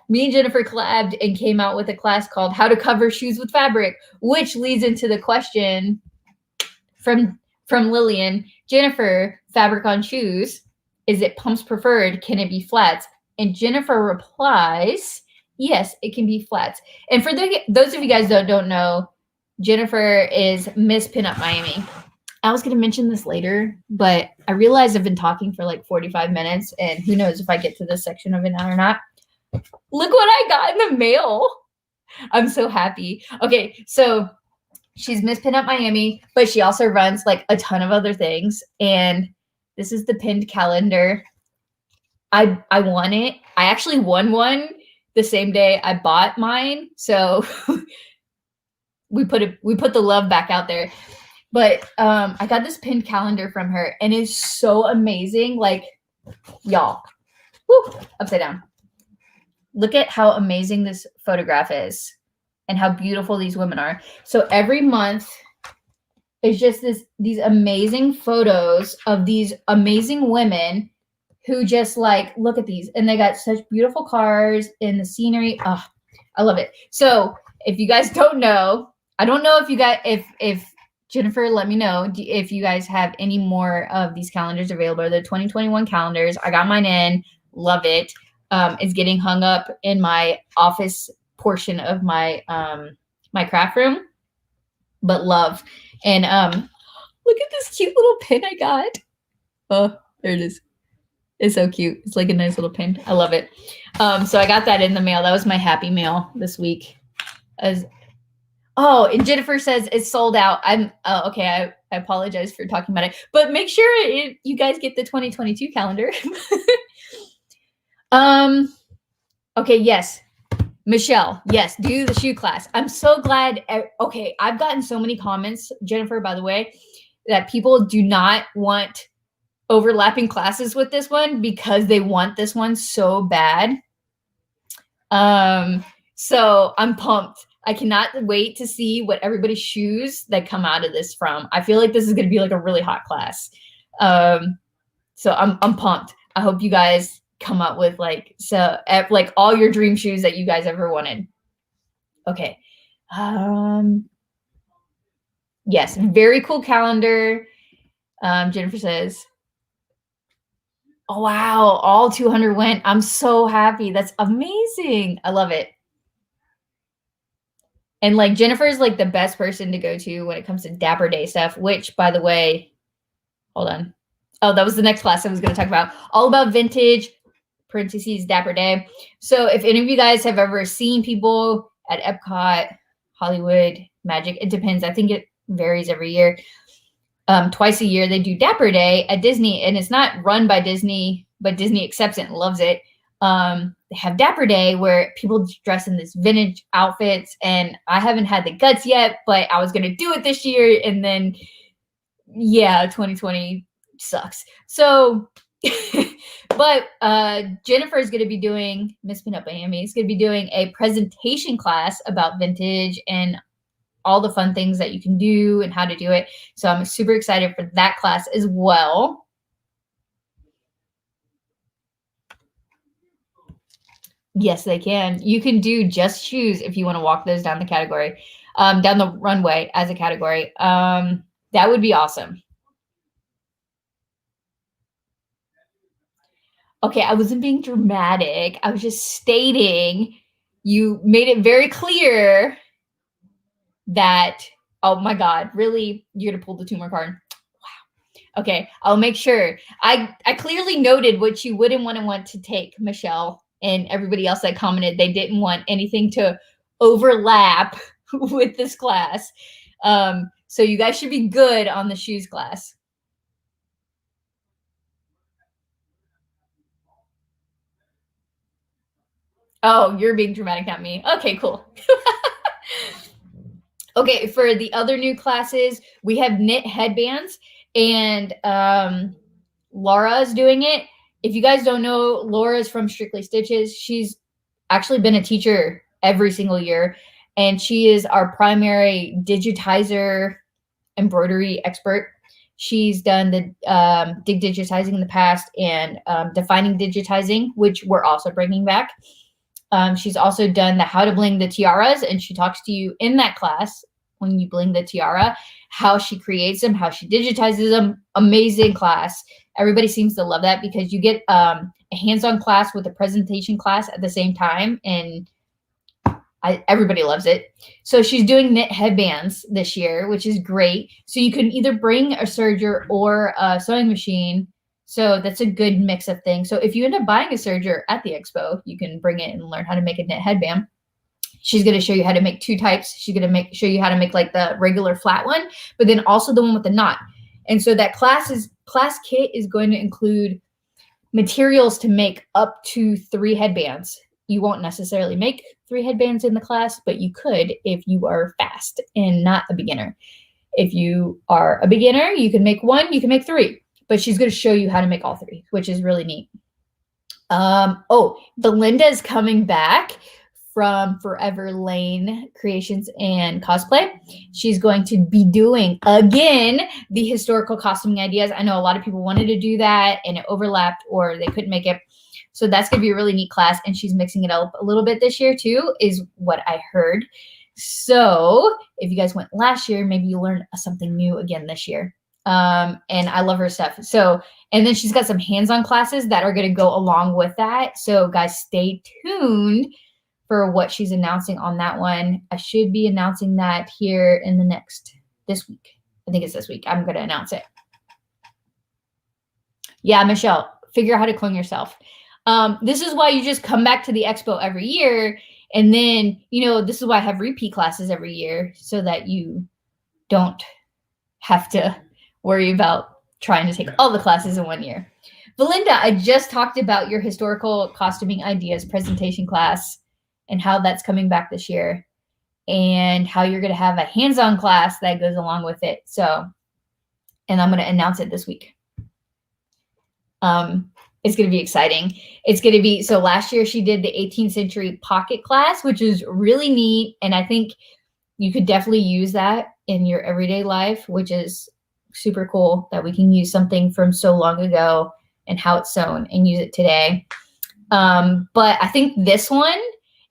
me and Jennifer collabed and came out with a class called How to Cover Shoes with Fabric, which leads into the question from Lillian. Jennifer, fabric on shoes, is it pumps preferred? Can it be flats? And Jennifer replies, yes, it can be flats. And for those of you guys that don't know, Jennifer is Miss Pinup Miami. I was going to mention this later, but I realized I've been talking for like 45 minutes, and who knows if I get to this section of it now or not. Look what I got in the mail. I'm so happy. Okay, so she's Miss Pinup Miami, but she also runs like a ton of other things. And this is the pinned calendar. I won it. I actually won one the same day I bought mine. So we put the love back out there. But I got this pinned calendar from her, and it's so amazing. Like, y'all, woo, upside down. Look at how amazing this photograph is and how beautiful these women are. So every month is just these amazing photos of these amazing women who just like, look at these. And they got such beautiful cars and the scenery. Oh, I love it. So if you guys don't know, I don't know if you got, if Jennifer, let me know if you guys have any more of these calendars available. The 2021 calendars. I got mine in. Love it. It's getting hung up in my office portion of my my craft room. But love. And look at this cute little pin I got. Oh, there it is. It's so cute. It's like a nice little pin. I love it. So I got that in the mail. That was my happy mail this week. And Jennifer says it's sold out. Okay. I apologize for talking about it, but make sure you guys get the 2022 calendar. Okay. Yes. Michelle. Yes. Do the shoe class. I'm so glad. Okay. I've gotten so many comments, Jennifer, by the way, that people do not want overlapping classes with this one because they want this one so bad. So I'm pumped. I cannot wait to see what everybody's shoes that come out of this from. I feel like this is going to be like a really hot class. So I'm pumped. I hope you guys come up with like all your dream shoes that you guys ever wanted. Okay. Yes, very cool calendar. Jennifer says, oh, wow, all 200 went. I'm so happy. That's amazing. I love it. And like Jennifer is like the best person to go to when it comes to Dapper Day stuff, which, by the way, hold on. Oh, that was the next class I was going to talk about. All about vintage, parentheses, Dapper Day. So if any of you guys have ever seen people at Epcot, Hollywood, Magic, it depends. I think it varies every year. Twice a year, they do Dapper Day at Disney, and it's not run by Disney, but Disney accepts it and loves it. They have Dapper Day where people dress in this vintage outfits, and I haven't had the guts yet, but I was going to do it this year. And then, yeah, 2020 sucks. So, but Jennifer is going to be doing, Miss Pinup Miami is going to be doing a presentation class about vintage and all the fun things that you can do and how to do it. So I'm super excited for that class as well. Yes, they can. You can do just shoes if you want to walk those down the category, down the runway as a category. That would be awesome. Okay, I wasn't being dramatic. I was just stating you made it very clear that, oh my God, really? You're going to pull the tumor card? Wow. Okay, I'll make sure. I clearly noted what you wouldn't want to take, Michelle, and everybody else that commented. They didn't want anything to overlap with this class. So you guys should be good on the shoes class. Oh, you're being dramatic, not me. Okay, cool. Okay, for the other new classes, we have knit headbands, and Laura is doing it. If you guys don't know, Laura's from Strictly Stitches. She's actually been a teacher every single year, and she is our primary digitizer embroidery expert. She's done the dig digitizing in the past and defining digitizing, which we're also bringing back. She's also done the how to bling the tiaras, and she talks to you in that class when you bling the tiara, how she creates them, how she digitizes them. Amazing class. Everybody seems to love that because you get a hands-on class with a presentation class at the same time, and everybody loves it. So she's doing knit headbands this year, which is great. So you can either bring a serger or a sewing machine. So that's a good mix of things. So if you end up buying a serger at the expo, you can bring it and learn how to make a knit headband. She's going to show you how to make two types. She's going to show you how to make like the regular flat one, but then also the one with the knot. And so that class kit is going to include materials to make up to 3 headbands. You won't necessarily make 3 headbands in the class, but you could if you are fast and not a beginner. If you are a beginner, you can make 1, you can make 3, but she's going to show you how to make all 3, which is really neat. Belinda is coming back from Forever Lane Creations and Cosplay. She's going to be doing, again, the historical costuming ideas. I know a lot of people wanted to do that, and it overlapped or they couldn't make it. So that's going to be a really neat class, and she's mixing it up a little bit this year too, is what I heard. So if you guys went last year, maybe you learned something new again this year. And I love her stuff. So, and then she's got some hands-on classes that are going to go along with that. So guys, stay tuned for what she's announcing on that one. I should be announcing that here in this week. I think it's this week. I'm going to announce it. Yeah, Michelle, figure out how to clone yourself. This is why you just come back to the expo every year. And then, this is why I have repeat classes every year so that you don't have to worry about trying to take all the classes in one year. Belinda, I just talked about your historical costuming ideas presentation class and how that's coming back this year and how you're going to have a hands-on class that goes along with it. So, and I'm going to announce it this week. It's going to be exciting. It's going to be, so last year she did the 18th century pocket class, which is really neat. And I think you could definitely use that in your everyday life, which is super cool that we can use something from so long ago and how it's sewn and use it today. But I think this one,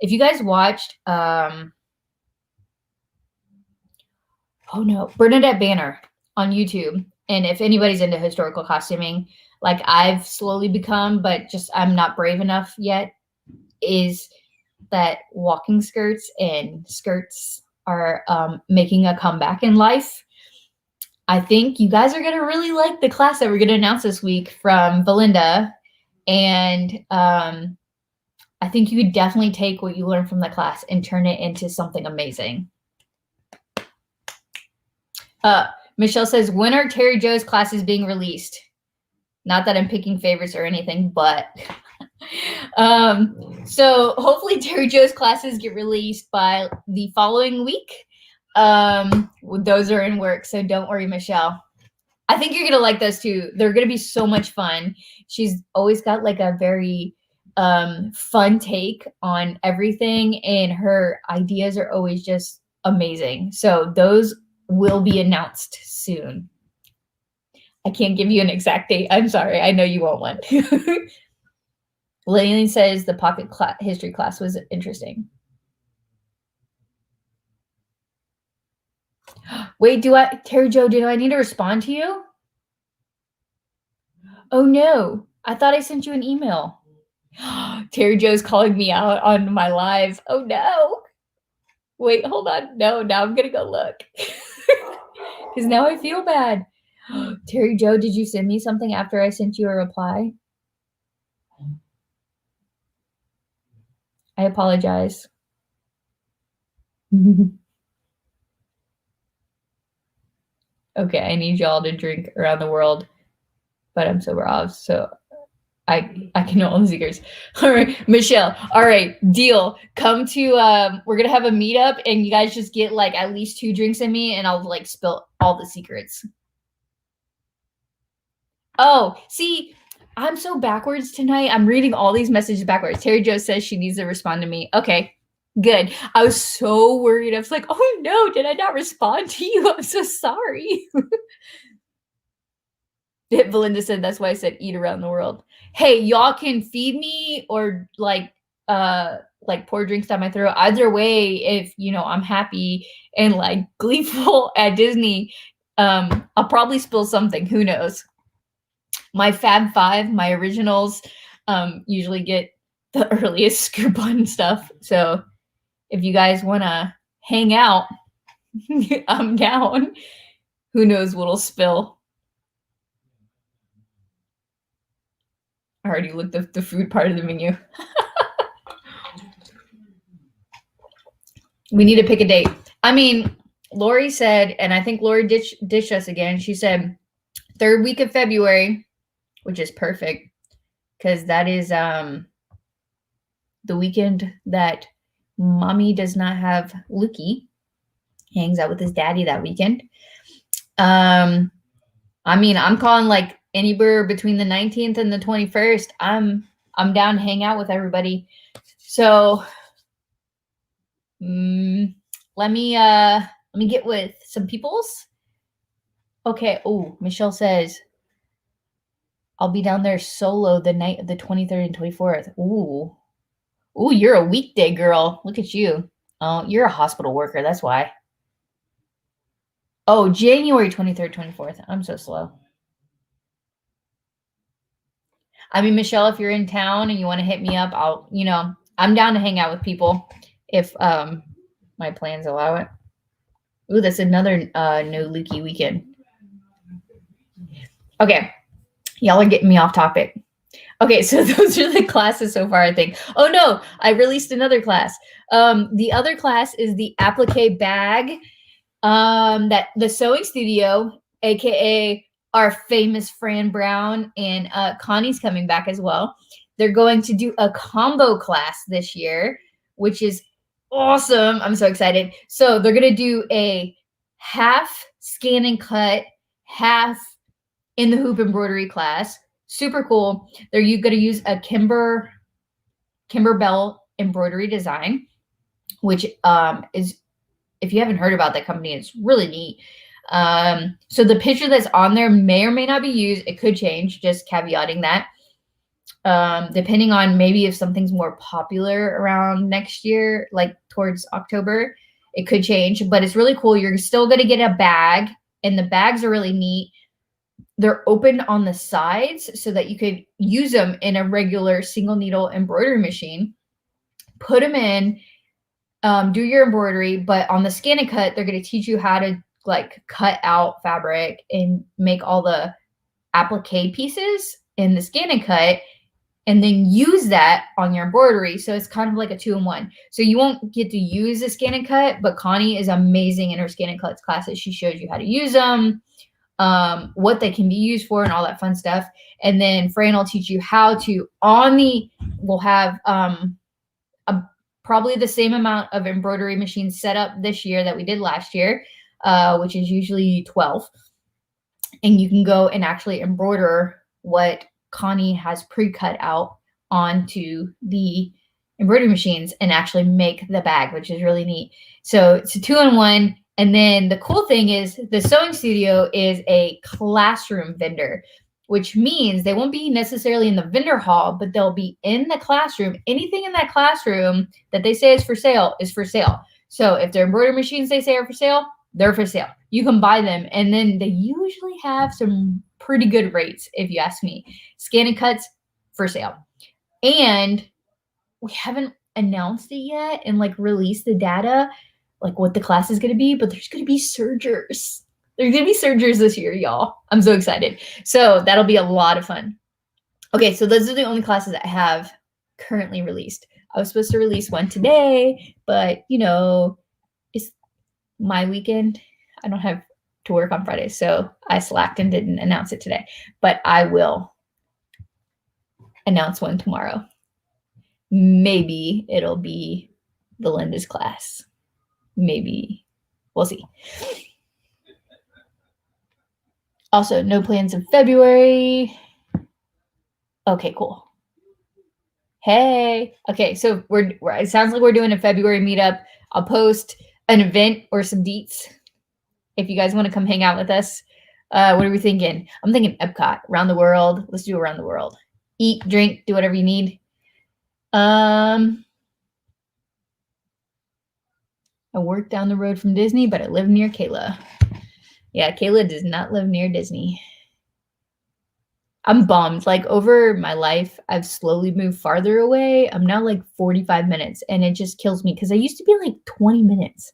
if you guys watched, Bernadette Banner on YouTube, and if anybody's into historical costuming, like I've slowly become, but just I'm not brave enough yet, is that walking skirts and skirts are making a comeback in life. I think you guys are going to really like the class that we're going to announce this week from Belinda. And I think you could definitely take what you learned from the class and turn it into something amazing. Michelle says, when are Terry Jo's classes being released? Not that I'm picking favorites or anything, but so hopefully Terry Jo's classes get released by the following week. Those are in work, so don't worry, Michelle. I think you're going to like those too. They're going to be so much fun. She's always got like a very fun take on everything, and her ideas are always just amazing. So those will be announced soon. I can't give you an exact date. I'm sorry. I know you won't want. Lillian says the pocket history class was interesting. Wait, Terry Jo, do I need to respond to you? Oh no, I thought I sent you an email. Terry Joe's calling me out on my live. Oh no. Wait, hold on. No, now I'm gonna go look. Because now I feel bad. Terry Joe, did you send me something after I sent you a reply? I apologize. Okay, I need y'all to drink around the world, but I'm sober off, so I can know all the secrets. All right, Michelle. All right, deal. Come to we're gonna have a meetup, and you guys just get like at least 2 drinks in me, and I'll like spill all the secrets. Oh, see, I'm so backwards tonight. I'm reading all these messages backwards. Terry Jo says she needs to respond to me. Okay, good. I was so worried. I was like, oh no, did I not respond to you? I'm so sorry. Belinda said that's why I said eat around the world. Hey, y'all can feed me or like pour drinks down my throat. Either way, if you know I'm happy and like gleeful at Disney, I'll probably spill something. Who knows? My Fab Five, my originals, usually get the earliest scoop on stuff. So if you guys want to hang out, I'm down. Who knows what'll spill? I already looked at the food part of the menu. We need to pick a date. I mean, Lori said, and I think Lori ditched us again. She said 3rd week of February, which is perfect because that is the weekend that mommy does not have Lukey. He hangs out with his daddy that weekend. I mean, I'm calling like anywhere between the 19th and the 21st. I'm down to hang out with everybody. So let me get with some peoples. Okay. Oh, Michelle says I'll be down there solo the night of the 23rd and 24th. Ooh, you're a weekday girl. Look at you. Oh, you're a hospital worker. That's why. Oh, January 23rd, 24th. I'm so slow. I mean, Michelle, if you're in town and you want to hit me up, I'm down to hang out with people if my plans allow it. Ooh, that's another no Lukey weekend. Okay. Y'all are getting me off topic. Okay, so those are the classes so far, I think. Oh no, I released another class. The other class is the applique bag that the sewing studio, aka our famous Fran Brown and Connie's coming back as well. They're going to do a combo class this year, which is awesome. I'm so excited. So they're going to do a half scan and cut, half in the hoop embroidery class. Super cool. They're going to use a Kimber Bell embroidery design, which is, if you haven't heard about that company, it's really neat. So the picture that's on there may or may not be used. It could change, just caveating that. Depending on maybe if something's more popular around next year, like towards October, it could change, but it's really cool. You're still going to get a bag, and the bags are really neat. They're open on the sides so that you could use them in a regular single needle embroidery machine. Put them in, do your embroidery, but on the scan and cut, they're going to teach you how to like cut out fabric and make all the applique pieces in the scan and cut, and then use that on your embroidery. So it's kind of like a 2-in-1. So you won't get to use the scan and cut, but Connie is amazing in her scan and cuts classes. She shows you how to use them, what they can be used for, and all that fun stuff. And then Fran will teach you how to we'll have probably the same amount of embroidery machines set up this year that we did last year, which is usually 12. And you can go and actually embroider what Connie has pre-cut out onto the embroidery machines and actually make the bag, which is really neat. So it's a 2-in-1. And then the cool thing is the sewing studio is a classroom vendor, which means they won't be necessarily in the vendor hall, but they'll be in the classroom. Anything in that classroom that they say is for sale is for sale. So if their embroidery machines they say are for sale, they're for sale. You can buy them. And then they usually have some pretty good rates, if you ask me. Scan and cuts, for sale. And we haven't announced it yet and like released the data, like what the class is going to be, but there's going to be surgers. There's going to be surgers this year, y'all. I'm so excited. So that'll be a lot of fun. Okay, so those are the only classes I have currently released. I was supposed to release one today, but you know, it's my weekend. I don't have to work on Friday, so I slacked and didn't announce it today. But I will announce one tomorrow. Maybe it'll be Belinda's class. Maybe. We'll see. Also, no plans in February. Okay, cool. Hey. Okay, so we're it sounds like we're doing a February meetup. I'll post an event or some deets if you guys want to come hang out with us. What are we thinking? I'm thinking Epcot, around the world. Let's do around the world. Eat, drink, do whatever you need. I work down the road from Disney, but I live near Kayla. Yeah, Kayla does not live near Disney. I'm bummed. Like over my life, I've slowly moved farther away. I'm now like 45 minutes and it just kills me because I used to be like 20 minutes.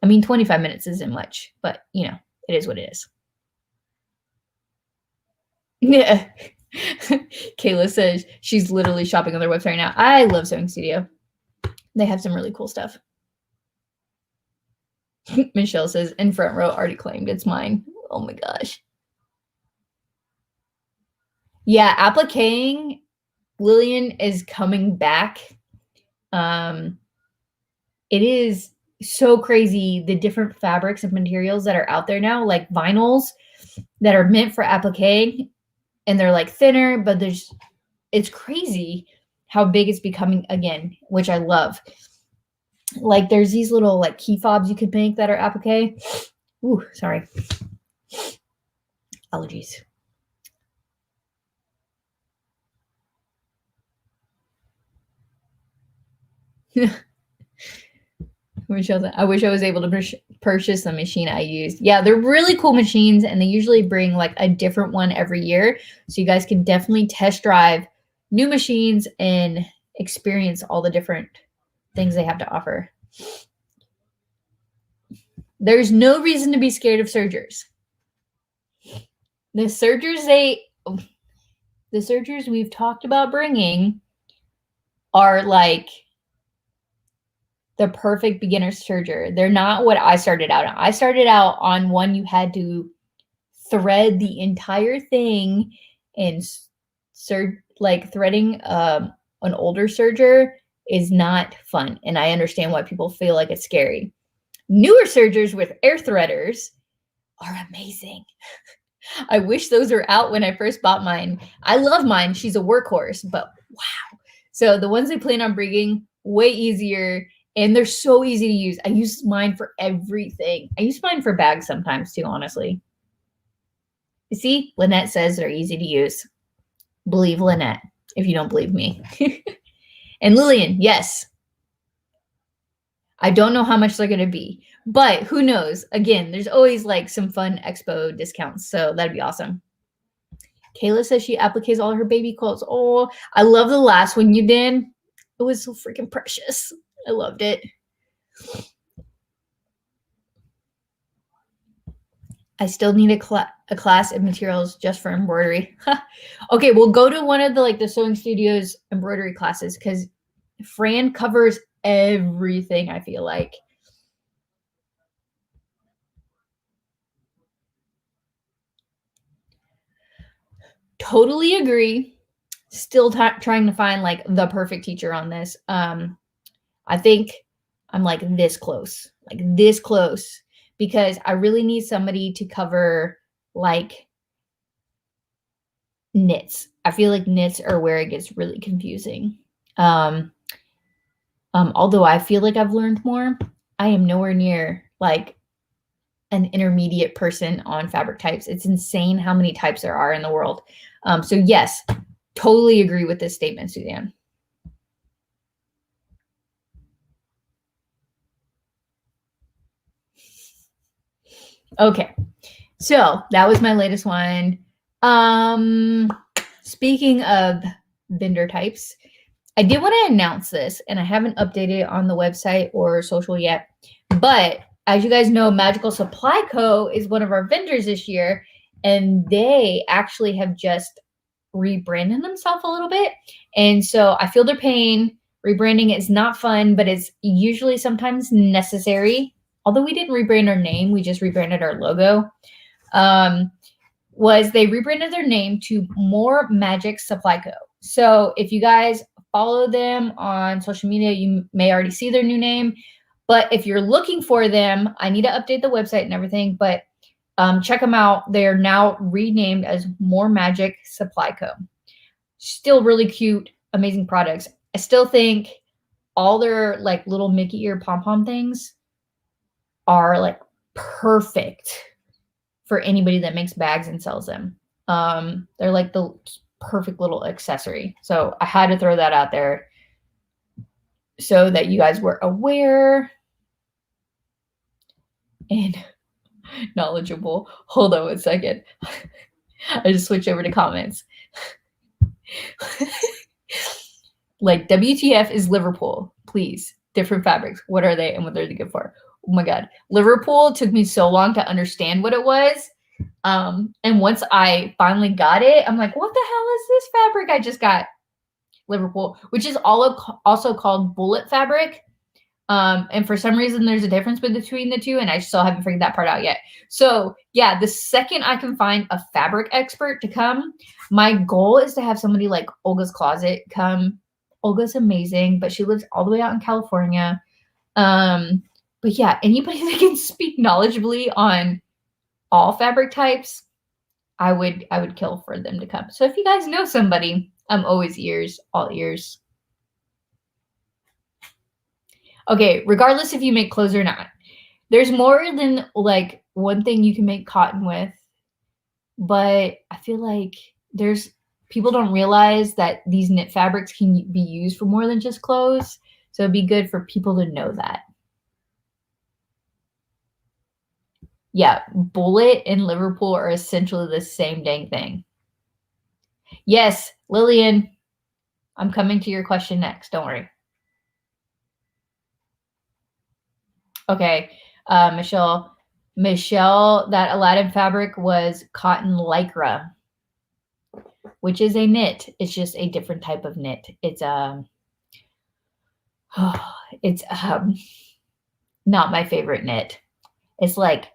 I mean, 25 minutes isn't much, but you know, it is what it is. Yeah. Kayla says she's literally shopping on their website right now. I love Sewing Studio. They have some really cool stuff. Michelle says, in front row, already claimed. It's mine. Oh my gosh. Yeah, appliquing, Lillian, is coming back. It is so crazy, the different fabrics and materials that are out there now, like vinyls that are meant for appliquing, and they're like thinner, but it's crazy how big it's becoming again, which I love. Like there's these little like key fobs you could make that are applique. Ooh, sorry. Allergies. I wish I was able to purchase the machine I used. Yeah, they're really cool machines, and they usually bring like a different one every year. So you guys can definitely test drive new machines and experience all the different things they have to offer. There's no reason to be scared of sergers. The sergers we've talked about bringing are like the perfect beginner serger. They're not what I started out on. I started out on one you had to thread the entire thing, and like threading an older serger is not fun. And I understand why people feel like it's scary. Newer sergers with air threaders are amazing. I wish those were out when I first bought mine. I love mine. She's a workhorse, but wow. So the ones they plan on bringing, way easier, and they're so easy to use. I use mine for everything. I use mine for bags sometimes too, honestly. You see, Lynette says they're easy to use. Believe Lynette if you don't believe me. And Lillian, yes. I don't know how much they're going to be, but who knows? Again, there's always like some fun expo discounts, so that'd be awesome. Kayla says she appliques all her baby clothes. Oh, I love the last one you did. It was so freaking precious. I loved it. I still need a class of materials just for embroidery. Okay, we'll go to one of the Sewing Studios embroidery classes because Fran covers everything, I feel like. Totally agree. Still trying to find like the perfect teacher on this. I think I'm like this close, because I really need somebody to cover like knits. I feel like knits are where it gets really confusing. Although I feel like I've learned more, I am nowhere near like an intermediate person on fabric types. It's insane how many types there are in the world. So yes, totally agree with this statement, Suzanne. Okay, so that was my latest one. Speaking of vendor types, I did want to announce this, and I haven't updated it on the website or social yet. But as you guys know, Magical Supply Co. is one of our vendors this year, and they actually have just rebranded themselves a little bit. And so I feel their pain. Rebranding is not fun, but it's usually sometimes necessary. Although we didn't rebrand our name, we just rebranded our logo. Was they rebranded their name to More Magic Supply Co. So if you guys follow them on social media, you may already see their new name. But if you're looking for them, I need to update the website and everything. But check them out. They are now renamed as More Magic Supply Co. Still really cute, amazing products. I still think all their like little Mickey ear pom-pom things are like perfect for anybody that makes bags and sells them. They're like the perfect little accessory. So I had to throw that out there so that you guys were aware and knowledgeable. Hold on one second. I just switched over to comments. Like, WTF is Liverpool, please. Different fabrics. What are they and what are they good for? Oh my God. Liverpool took me so long to understand what it was. And once I finally got it, I'm like, what the hell is this fabric I just got? Liverpool, which is also called bullet fabric. And for some reason, there's a difference between the two, and I still haven't figured that part out yet. So yeah, the second I can find a fabric expert to come, my goal is to have somebody like Olga's Closet come. Olga's amazing, but she lives all the way out in California. But yeah, anybody that can speak knowledgeably on all fabric types, I would kill for them to come. So if you guys know somebody, I'm always ears, all ears. Okay, regardless if you make clothes or not, there's more than like one thing you can make cotton with, but I feel like people don't realize that these knit fabrics can be used for more than just clothes. So it'd be good for people to know that. Yeah, bullet and Liverpool are essentially the same dang thing. Yes, Lillian, I'm coming to your question next. Don't worry. Okay, Michelle, that Aladdin fabric was cotton lycra, which is a knit. It's just a different type of knit. It's not my favorite knit. It's like,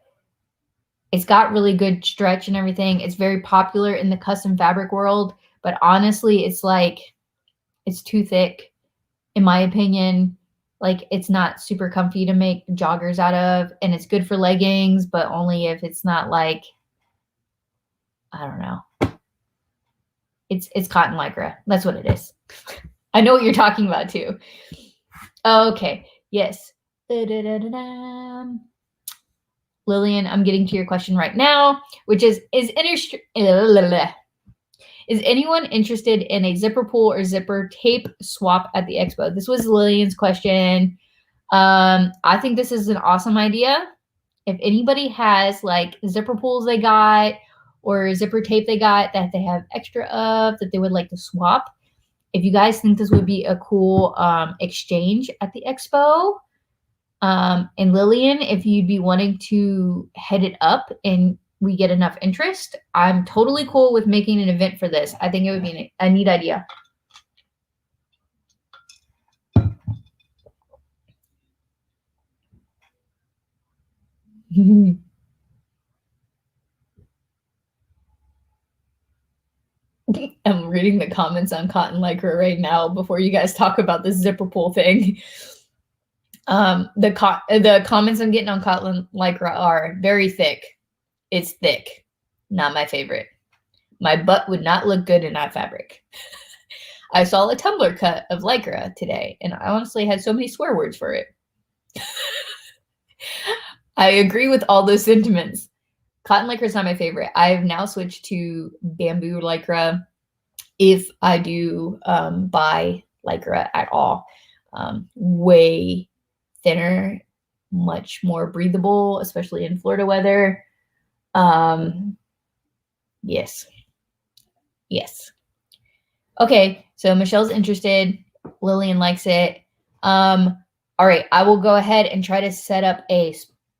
it's got really good stretch and everything. It's very popular in the custom fabric world, but honestly, it's like, it's too thick, in my opinion. Like, it's not super comfy to make joggers out of, and it's good for leggings, but only if it's not like, I don't know. It's cotton lycra. That's what it is. I know what you're talking about too. Okay. Yes. Lillian, I'm getting to your question right now, which is anyone interested in a zipper pull or zipper tape swap at the expo? This was Lillian's question. I think this is an awesome idea. If anybody has like zipper pulls they got or zipper tape they got that they have extra of that they would like to swap, if you guys think this would be a cool exchange at the expo, and Lillian, if you'd be wanting to head it up and we get enough interest, I'm totally cool with making an event for this. I think it would be a neat idea. I'm reading the comments on cotton lycra right now before you guys talk about the zipper pull thing. The comments I'm getting on cotton lycra are very thick. It's thick. Not my favorite. My butt would not look good in that fabric. I saw a Tumblr cut of lycra today, and I honestly had so many swear words for it. I agree with all those sentiments. Cotton lycra is not my favorite. I've now switched to bamboo lycra if I do buy lycra at all. Way thinner, much more breathable, especially in Florida weather. Yes. Okay, so Michelle's interested. Lillian likes it. All right, I will go ahead and try to set up a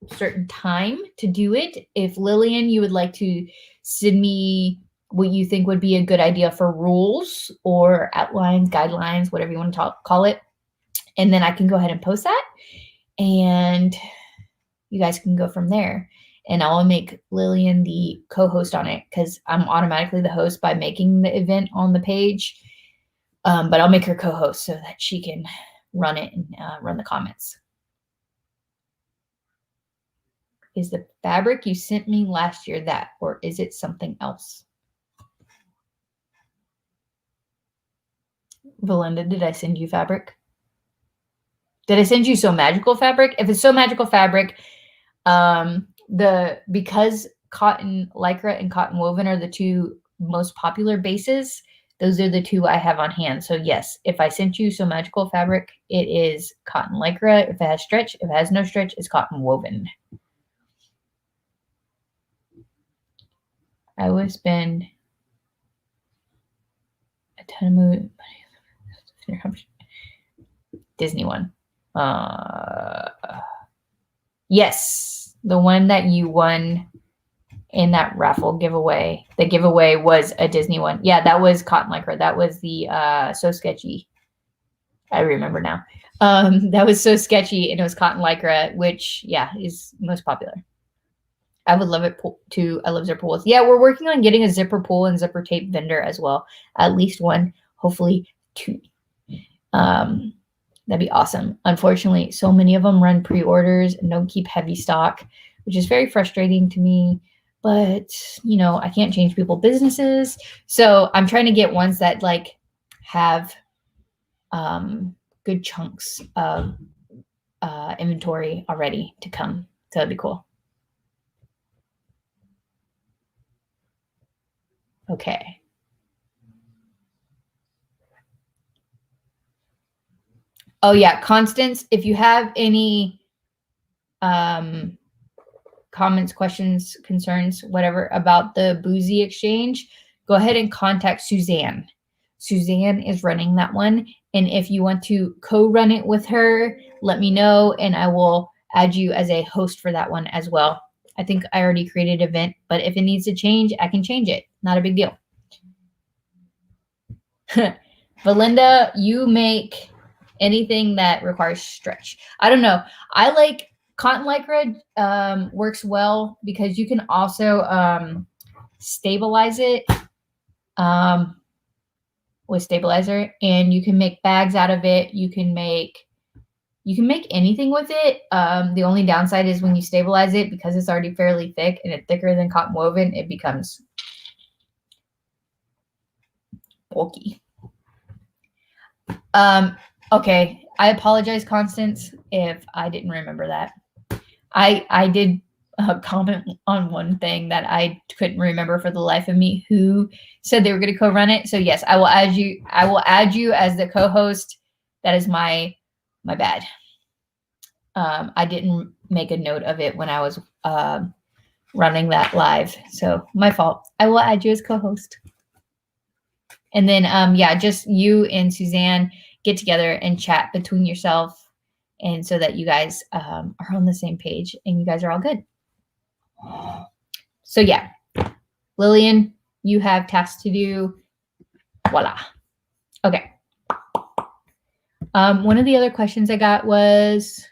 certain time to do it. If Lillian, you would like to send me what you think would be a good idea for rules or outlines, guidelines, whatever you want to call it, and then I can go ahead and post that, and you guys can go from there. And I'll make Lillian the co-host on it because I'm automatically the host by making the event on the page. But I'll make her co-host so that she can run it and run the comments. Is the fabric you sent me last year that, or is it something else? Valinda, did I send you fabric? Did I send you So Magical fabric? If it's So Magical fabric, because cotton lycra and cotton woven are the two most popular bases, those are the two I have on hand. So yes, if I sent you So Magical fabric, it is cotton lycra. If it has stretch, if it has no stretch, it's cotton woven. I would spend a ton of money. Disney one. Yes, the one that you won in that raffle giveaway. The giveaway was a Disney one. Yeah, that was cotton lycra. That was the So Sketchy. I remember now. That was So Sketchy, and it was cotton lycra, which is most popular. I would love it too. I love zipper pulls. Yeah, we're working on getting a zipper pull and zipper tape vendor as well. At least one, hopefully two. That'd be awesome. Unfortunately, so many of them run pre-orders and don't keep heavy stock, which is very frustrating to me. But, I can't change people's businesses. So I'm trying to get ones that have good chunks of inventory already to come. So that'd be cool. Okay. Oh yeah, Constance, if you have any comments, questions, concerns, whatever about the Boozy exchange, go ahead and contact Suzanne. Suzanne is running that one. And if you want to co-run it with her, let me know and I will add you as a host for that one as well. I think I already created an event, but if it needs to change, I can change it. Not a big deal. Valinda, you make anything that requires stretch. I don't know. I like cotton lycra works well because you can also stabilize it with stabilizer, and you can make bags out of it. You can make anything with it. The only downside is when you stabilize it, because it's already fairly thick and it's thicker than cotton woven, it becomes bulky. Okay, I apologize, Constance, if I didn't remember that. I did comment on one thing that I couldn't remember for the life of me who said they were going to co-run it. So yes, I will add you. I will add you as the co-host. That is my bad. I didn't make a note of it when I was running that live, so my fault. I will add you as co-host. And then just you and Suzanne get together and chat between yourself, and so that you guys are on the same page and you guys are all good. So yeah, Lillian, you have tasks to do. Voila. Okay. One of the other questions I got was,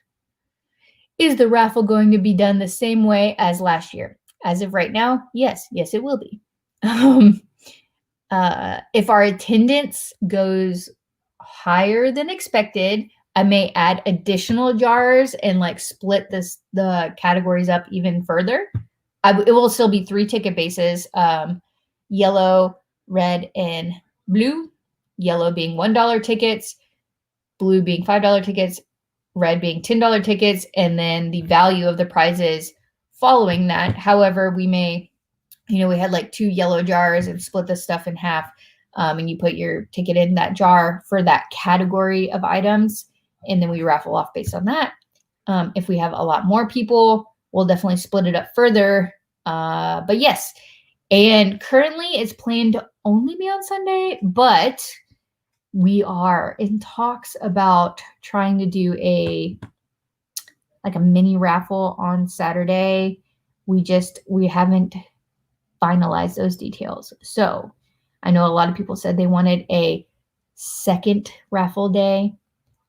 is the raffle going to be done the same way as last year? As of right now, yes, it will be. If our attendance goes higher than expected, I may add additional jars and split the categories up even further. It will still be 3 ticket bases, yellow, red, and blue. Yellow being $1 tickets, blue being $5 tickets, red being $10 tickets, and then the value of the prizes following that. However, we may, we had 2 yellow jars and split the stuff in half, and you put your ticket in that jar for that category of items, and then we raffle off based on that. If we have a lot more people, we'll definitely split it up further. But yes, and currently it's planned only be on Sunday, but we are in talks about trying to do a mini raffle on Saturday. We haven't finalized those details. So I know a lot of people said they wanted a second raffle day.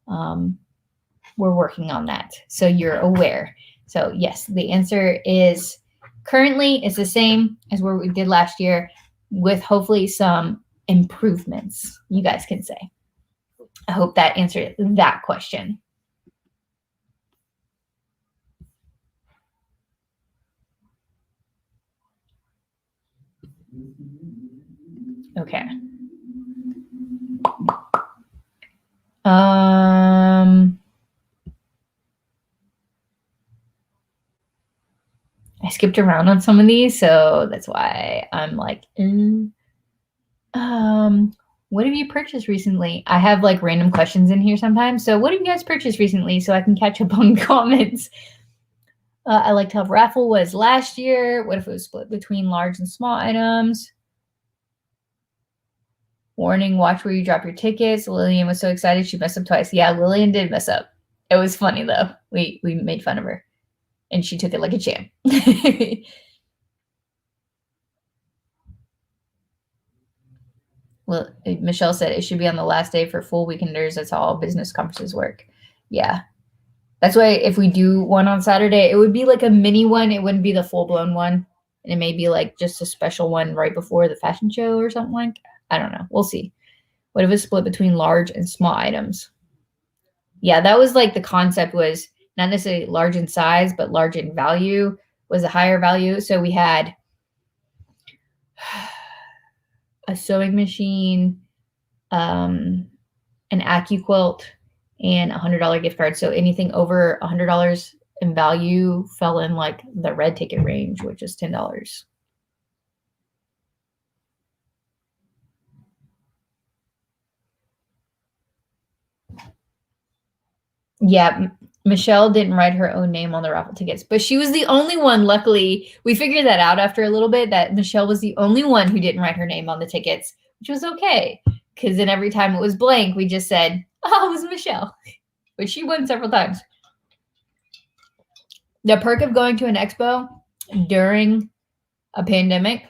We're working on that, so you're aware. So yes, the answer is currently it's the same as what we did last year, with hopefully some improvements, you guys can say. I hope that answered that question. Okay. I skipped around on some of these, so that's why I'm like, what have you purchased recently? I have like random questions in here sometimes. So what have you guys purchased recently so I can catch up on comments? I liked how raffle was last year. What if it was split between large and small items? Warning, watch where you drop your tickets. Lillian was so excited she messed up twice. Yeah, Lillian did mess up. It was funny though. We made fun of her and she took it like a champ. Well, Michelle said it should be on the last day for full weekenders. That's how all business conferences work. Yeah. That's why if we do one on Saturday, it would be like a mini one. It wouldn't be the full-blown one. And it may be like just a special one right before the fashion show or something like that. I don't know. We'll see. What if it's split between large and small items? Yeah, that was like the concept was not necessarily large in size, but large in value was a higher value. So we had a sewing machine, an AccuQuilt, and $100 gift card. So anything over $100 in value fell in like the red ticket range, which is $10. Yeah, Michelle didn't write her own name on the raffle tickets, but she was the only one. Luckily, we figured that out after a little bit, that Michelle was the only one who didn't write her name on the tickets, which was okay. Because then every time it was blank, we just said, oh, it was Michelle. But she won several times. The perk of going to an expo during a pandemic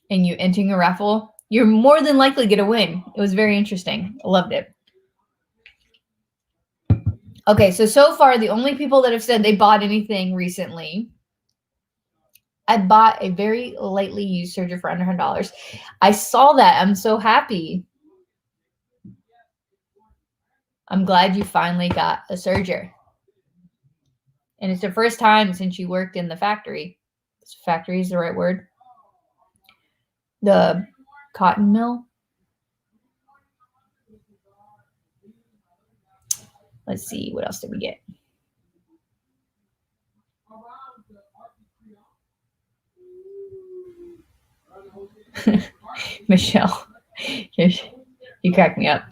and you entering a raffle, you're more than likely going to win. It was very interesting. I loved it. Okay, so far, the only people that have said they bought anything recently, I bought a very lightly used serger for under $100. I saw that. I'm so happy. I'm glad you finally got a serger. And it's the first time since you worked in the factory. Factory is the right word. The cotton mill. Let's see, what else did we get? Michelle, you crack me up.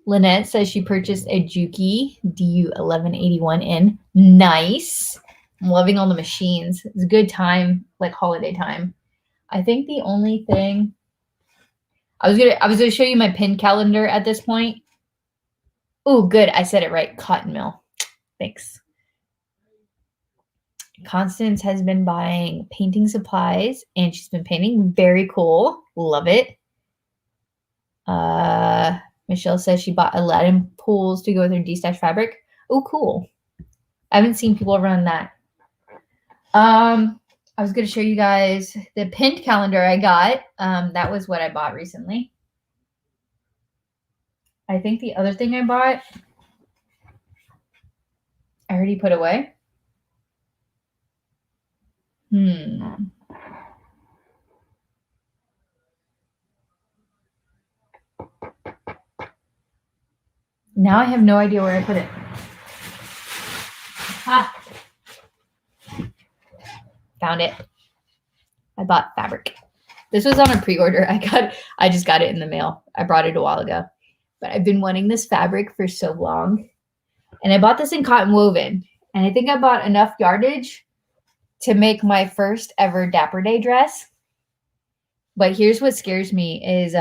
Lynette says she purchased a Juki DU1181N. Nice. I'm loving all the machines. It's a good time, like holiday time. I think the only thing I was gonna show you my pin calendar at this point. Oh, good. I said it right. Cotton mill. Thanks. Constance has been buying painting supplies and she's been painting. Very cool. Love it. Michelle says she bought Aladdin pools to go with her D-Stash fabric. Oh, cool. I haven't seen people run that. I was going to show you guys the pinned calendar I got. That was what I bought recently. I think the other thing I bought, I already put away. Now I have no idea where I put it. Found it. I bought fabric. This was on a pre-order. I just got it in the mail. I brought it a while ago. But I've been wanting this fabric for so long. And I bought this in cotton woven. And I think I bought enough yardage to make my first ever Dapper Day dress. But here's what scares me is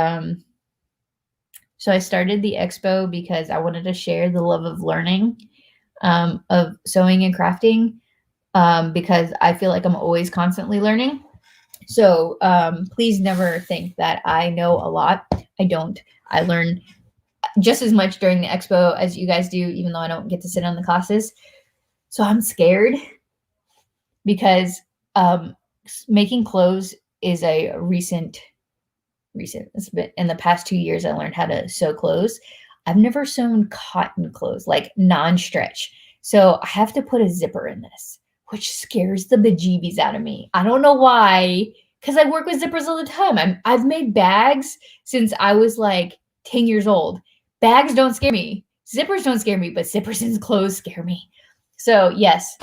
so I started the expo because I wanted to share the love of learning, of sewing and crafting, because I feel like I'm always constantly learning. So please never think that I know a lot. I don't. I learn just as much during the expo as you guys do, even though I don't get to sit on the classes. So I'm scared because making clothes is a recent. It's been in the past 2 years I learned how to sew clothes. I've never sewn cotton clothes, like non-stretch. So I have to put a zipper in this, which scares the bejeebies out of me. I don't know why, because I work with zippers all the time. I've made bags since I was like 10 years old. Bags don't scare me. Zippers don't scare me, but zippers in clothes scare me. So yes,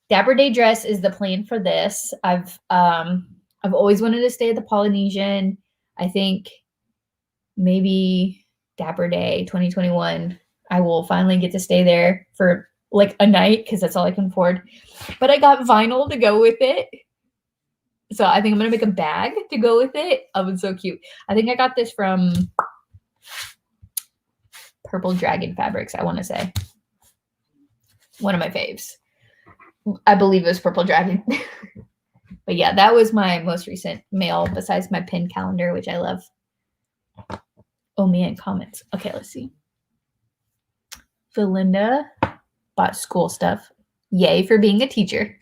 Dapper Day dress is the plan for this. I've always wanted to stay at the Polynesian. I think maybe Dapper Day 2021, I will finally get to stay there for like a night because that's all I can afford. But I got vinyl to go with it. So I think I'm going to make a bag to go with it. Oh, it's so cute. I think I got this from Purple Dragon Fabrics, I want to say. One of my faves. I believe it was Purple Dragon. But yeah, that was my most recent mail besides my pin calendar, which I love. Oh man, comments. Okay, let's see. Belinda bought school stuff. Yay for being a teacher.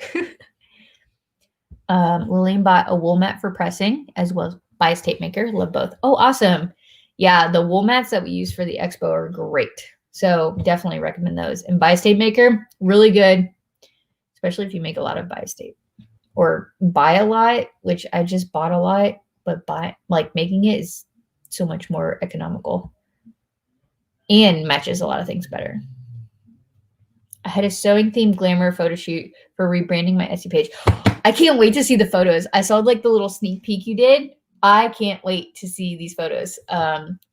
Lillian bought a wool mat for pressing as well as bias tape maker. Love both. Oh, awesome. Yeah, the wool mats that we use for the expo are great. So definitely recommend those. And bias tape maker, really good, especially if you make a lot of bias tape. Or buy a lot, which I just bought a lot, but making it is so much more economical and matches a lot of things better. I had a sewing themed glamour photo shoot for rebranding my Etsy page. I can't wait to see the photos. I saw like the little sneak peek you did. I can't wait to see these photos.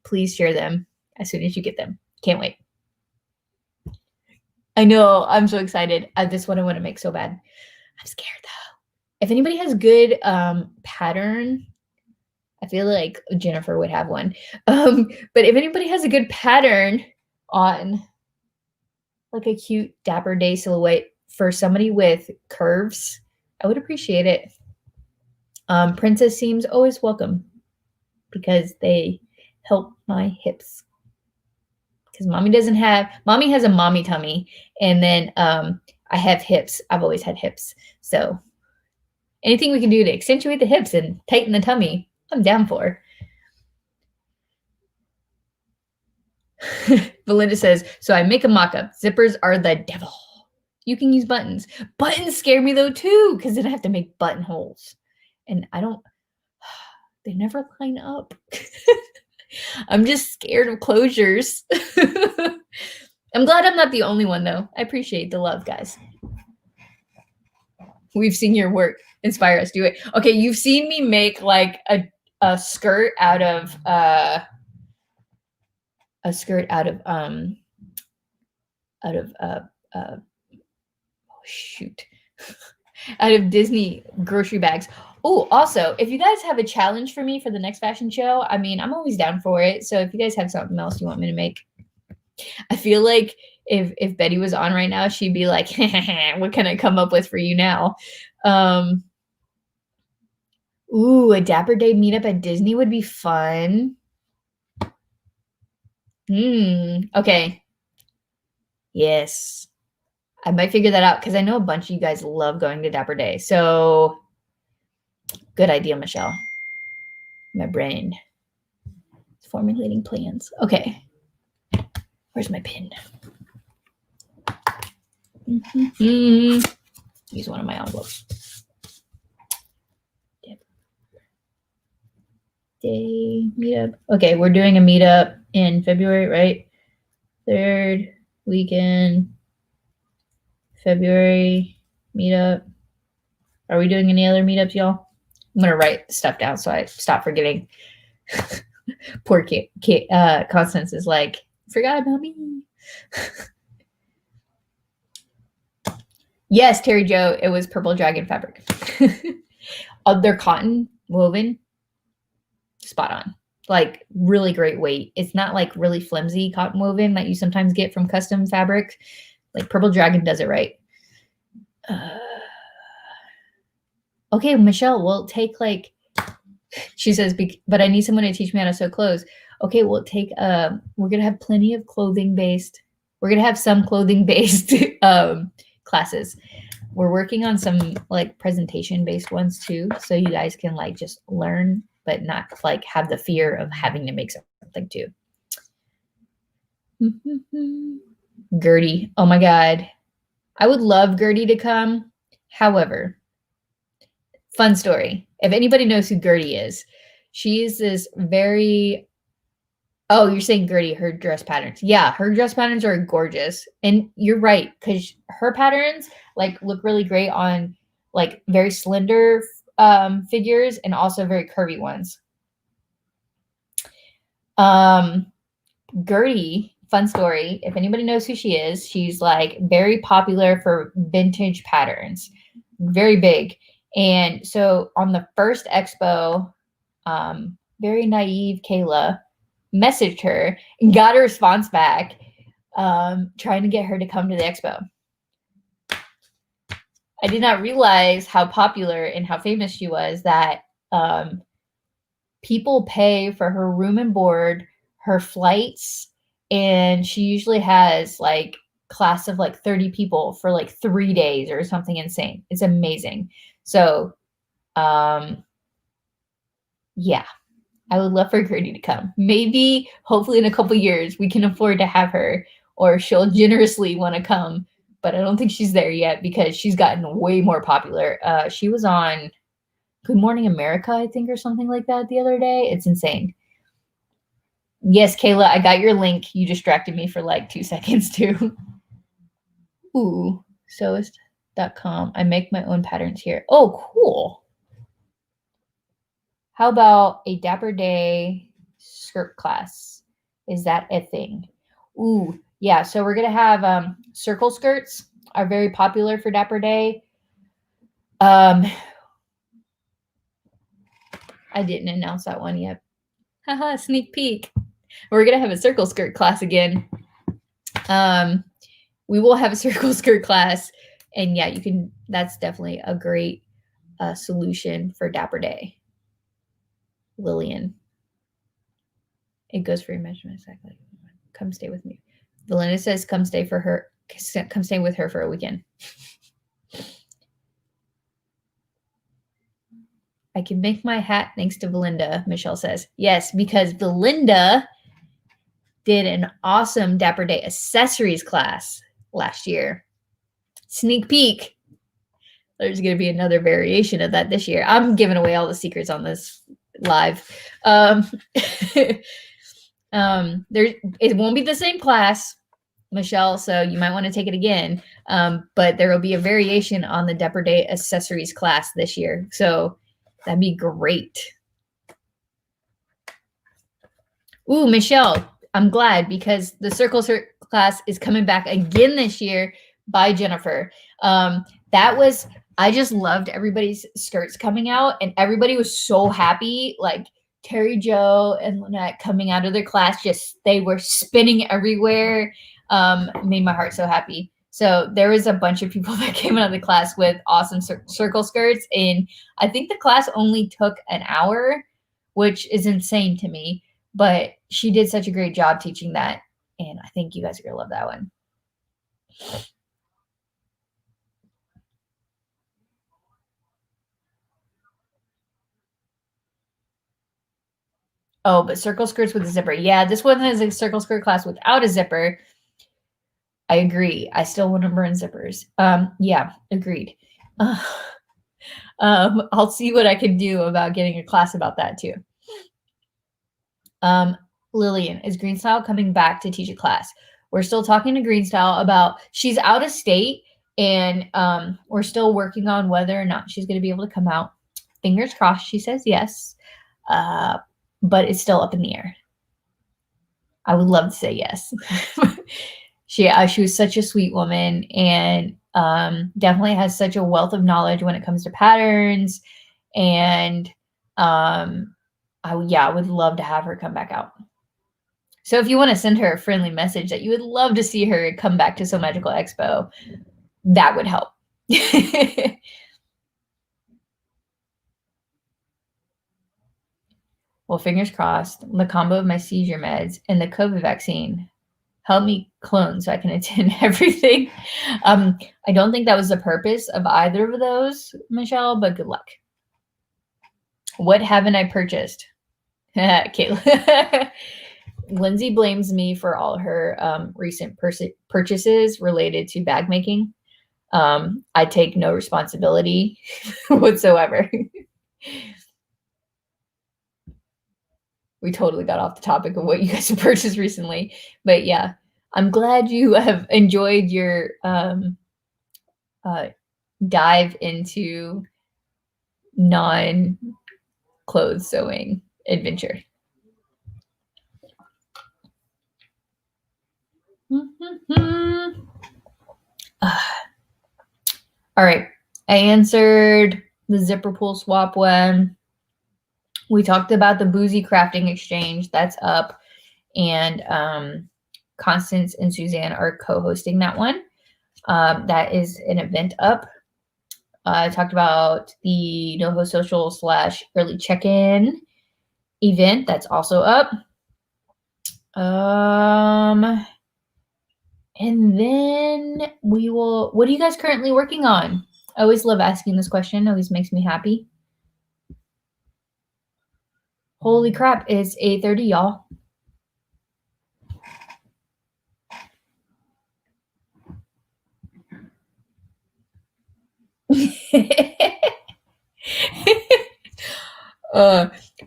Please share them as soon as you get them. Can't wait. I know. I'm so excited. This one I want to make so bad. I'm scared though. If anybody has good pattern, I feel like Jennifer would have one. But if anybody has a good pattern on like a cute Dapper Day silhouette for somebody with curves, I would appreciate it. Princess seams always welcome because they help my hips. Because mommy has a mommy tummy, and then I have hips. I've always had hips. So anything we can do to accentuate the hips and tighten the tummy, I'm down for. Belinda says, so I make a mock-up. Zippers are the devil. You can use buttons. Buttons scare me though too, because then I have to make buttonholes. And they never line up. I'm just scared of closures. I'm glad I'm not the only one though. I appreciate the love, guys. We've seen your work inspire us. Do it. Okay, you've seen me make like a skirt out of out of Disney grocery bags. Oh, also, if you guys have a challenge for me for the next fashion show, I mean, I'm always down for it. So if you guys have something else you want me to make, I feel like if Betty was on right now, she'd be like, what can I come up with for you now? Ooh, a Dapper Day meetup at Disney would be fun. Okay. Yes. I might figure that out because I know a bunch of you guys love going to Dapper Day. So good idea, Michelle. My brain is formulating plans. Okay. Where's my pin? Use one of my envelopes. Day meetup. Okay, we're doing a meetup in February, right? Third weekend, February meetup. Are we doing any other meetups, y'all? I'm gonna write stuff down so I stop forgetting. Poor Constance is like, forgot about me. Yes, Terry Joe, it was purple dragon fabric. They're cotton woven, spot on. Like really great weight. It's not like really flimsy cotton woven that you sometimes get from custom fabric. Like Purple Dragon does it right. Okay, Michelle, we'll take like, she says, but I need someone to teach me how to sew clothes. Okay, we'll take, we're going to have plenty of clothing based, we're going to have some clothing based classes. We're working on some like presentation based ones too. So you guys can like just learn, but not like have the fear of having to make something too. Gertie. Oh my God. I would love Gertie to come. However, fun story. If anybody knows who Gertie is, she's this very, oh, you're saying Gertie, her dress patterns. Yeah, her dress patterns are gorgeous. And you're right, because her patterns like look really great on like very slender figures and also very curvy ones. Gertie, fun story. If anybody knows who she is, she's like very popular for vintage patterns, very big. And so on the first expo, very naive Kayla messaged her and got a response back, trying to get her to come to the expo. I did not realize how popular and how famous she was that people pay for her room and board, her flights, and she usually has like class of like 30 people for like 3 days or something insane. It's amazing. So yeah, I would love for Gertie to come. Maybe hopefully in a couple years we can afford to have her, or she'll generously want to come, but I don't think she's there yet because she's gotten way more popular. She was on Good Morning America, I think, or something like that the other day. It's insane. Yes, Kayla, I got your link. You distracted me for like 2 seconds too. Ooh, sewist.com. I make my own patterns here. Oh, cool. How about a Dapper Day skirt class? Is that a thing? Ooh, yeah. So we're going to have circle skirts are very popular for Dapper Day. I didn't announce that one yet. Haha, sneak peek. We're going to have a circle skirt class again. We will have a circle skirt class, and yeah, you can, that's definitely a great solution for Dapper Day. Lillian. It goes for your measurement exactly. Come stay with me. Belinda says, come stay with her for a weekend. I can make my hat thanks to Belinda, Michelle says. Yes, because Belinda did an awesome Dapper Day accessories class last year. Sneak peek. There's going to be another variation of that this year. I'm giving away all the secrets on this live. It won't be the same class, Michelle, so you might want to take it again. But there will be a variation on the Dapper Day accessories class this year. So that'd be great. Ooh, Michelle, I'm glad because the circle class is coming back again this year by Jennifer. I just loved everybody's skirts coming out, and everybody was so happy. Like Terry Joe and Lynette coming out of their class, they were spinning everywhere. Made my heart so happy. So there was a bunch of people that came out of the class with awesome circle skirts, and I think the class only took an hour, which is insane to me, but she did such a great job teaching that, and I think you guys are going to love that one. Oh, but circle skirts with a zipper. Yeah, this one is a circle skirt class without a zipper. I agree. I still want to burn zippers. Yeah, agreed. I'll see what I can do about getting a class about that too. Lillian, is Green Style coming back to teach a class? We're still talking to Green Style about, she's out of state, and we're still working on whether or not she's going to be able to come out. Fingers crossed she says yes, but it's still up in the air. I would love to say yes. She was such a sweet woman, and Definitely has such a wealth of knowledge when it comes to patterns. And I would love to have her come back out. So if you want to send her a friendly message that you would love to see her come back to So Magical Expo, that would help. Well, fingers crossed. The combo of my seizure meds and the COVID vaccine help me clone so I can attend everything. I don't think that was the purpose of either of those, Michelle, but good luck. What haven't I purchased? Kayla. Lindsay blames me for all her recent purchases related to bag making. I take no responsibility whatsoever. We totally got off the topic of what you guys have purchased recently. But yeah, I'm glad you have enjoyed your dive into non-clothes sewing adventure. All right. I answered the zipper pull swap one. We talked about the boozy crafting exchange. That's up. And Constance and Suzanne are co-hosting that one. That is an event up. I talked about the NoHo Social / early check-in event. That's also up. And then what are you guys currently working on? I always love asking this question. It always makes me happy. Holy crap, it's 8:30, y'all.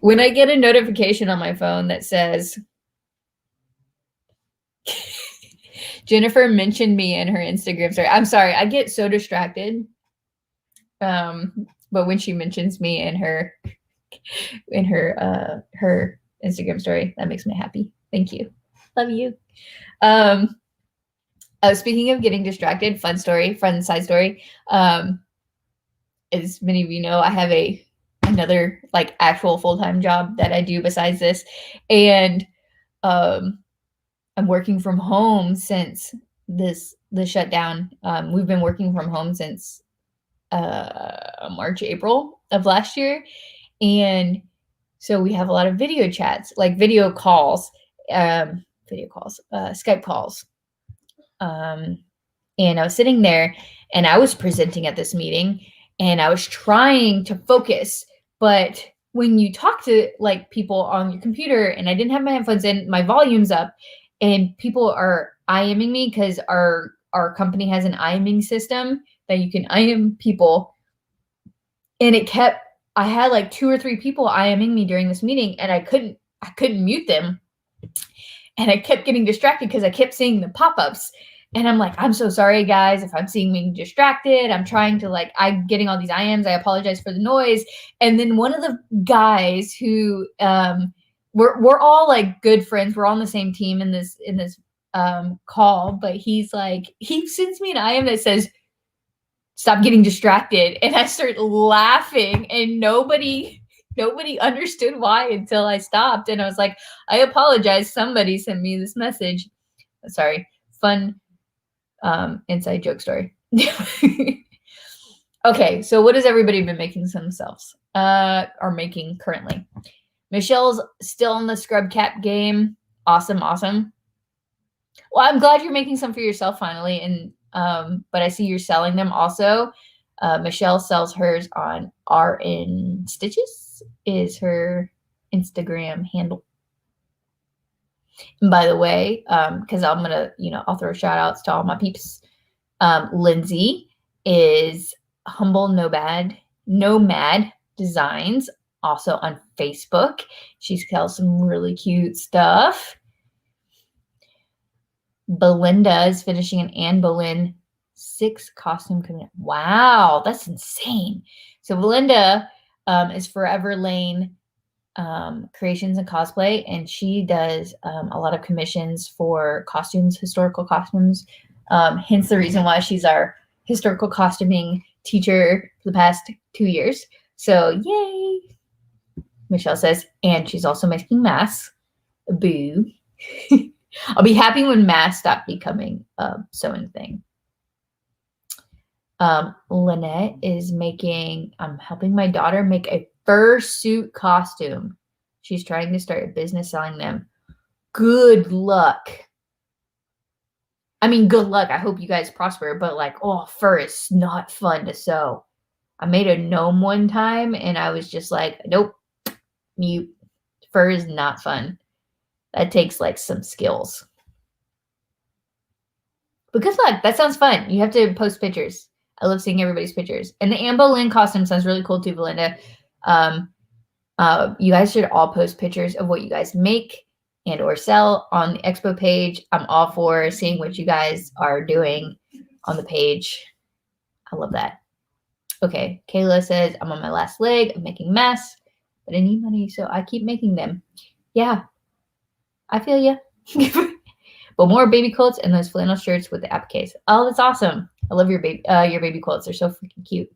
When I get a notification on my phone that says Jennifer mentioned me in her Instagram story. I'm sorry, I get so distracted. But when she mentions me in her Instagram story, that makes me happy. Thank you. Love you. Speaking of getting distracted, fun side story. As many of you know, I have another like actual full-time job that I do besides this. And I'm working from home since the shutdown. We've been working from home since March, April of last year. And so we have a lot of video chats, like video calls, Skype calls. And I was sitting there and I was presenting at this meeting and I was trying to focus, but when you talk to like people on your computer and I didn't have my headphones in, my volume's up and people are IMing me because our company has an IMing system that you can IM people. And I had like 2 or 3 people IMing me during this meeting and I couldn't mute them. And I kept getting distracted because I kept seeing the pop-ups. And I'm like, I'm so sorry, guys, if I'm seeing me distracted. I'm trying to I'm getting all these IMs. I apologize for the noise. And then one of the guys who we're all like good friends. We're all on the same team in this call. But he sends me an IM that says, "Stop getting distracted." And I start laughing and nobody understood why until I stopped. And I was like, I apologize. Somebody sent me this message. Sorry. Fun inside joke story. Okay. So what has everybody been making themselves or making currently? Michelle's still in the scrub cap game. Awesome. Well, I'm glad you're making some for yourself finally. And but I see you're selling them also. Michelle sells hers on RN Stitches is her Instagram handle. And by the way, because I'm gonna, I'll throw shout outs to all my peeps. Lindsay is Humble Nomad Designs, also on Facebook. She sells some really cute stuff. Belinda is finishing an Anne Boleyn 6 costume commitment. Wow, that's insane. So Belinda is Forever Lane Creations and Cosplay, and she does a lot of commissions for costumes, historical costumes. Hence the reason why she's our historical costuming teacher for the past 2 years. So yay. Michelle says, and she's also making masks. Boo. I'll be happy when masks stop becoming a sewing thing. Lynette is I'm helping my daughter make a fursuit costume. She's trying to start a business selling them. Good luck. I mean, good luck. I hope you guys prosper, but like, fur is not fun to sew. I made a gnome one time and I was just like, nope, mute. Fur is not fun. That takes like some skills. But good luck. That sounds fun. You have to post pictures. I love seeing everybody's pictures. And the Anne Boleyn costume sounds really cool too, Belinda. You guys should all post pictures of what you guys make and or sell on the expo page. I'm all for seeing what you guys are doing on the page. I love that. Okay, Kayla says, I'm on my last leg. I'm making mess, but I need money, so I keep making them. Yeah, I feel you. But more baby quilts and those flannel shirts with the appliques. Oh, that's awesome. I love your baby quilts. They're so freaking cute.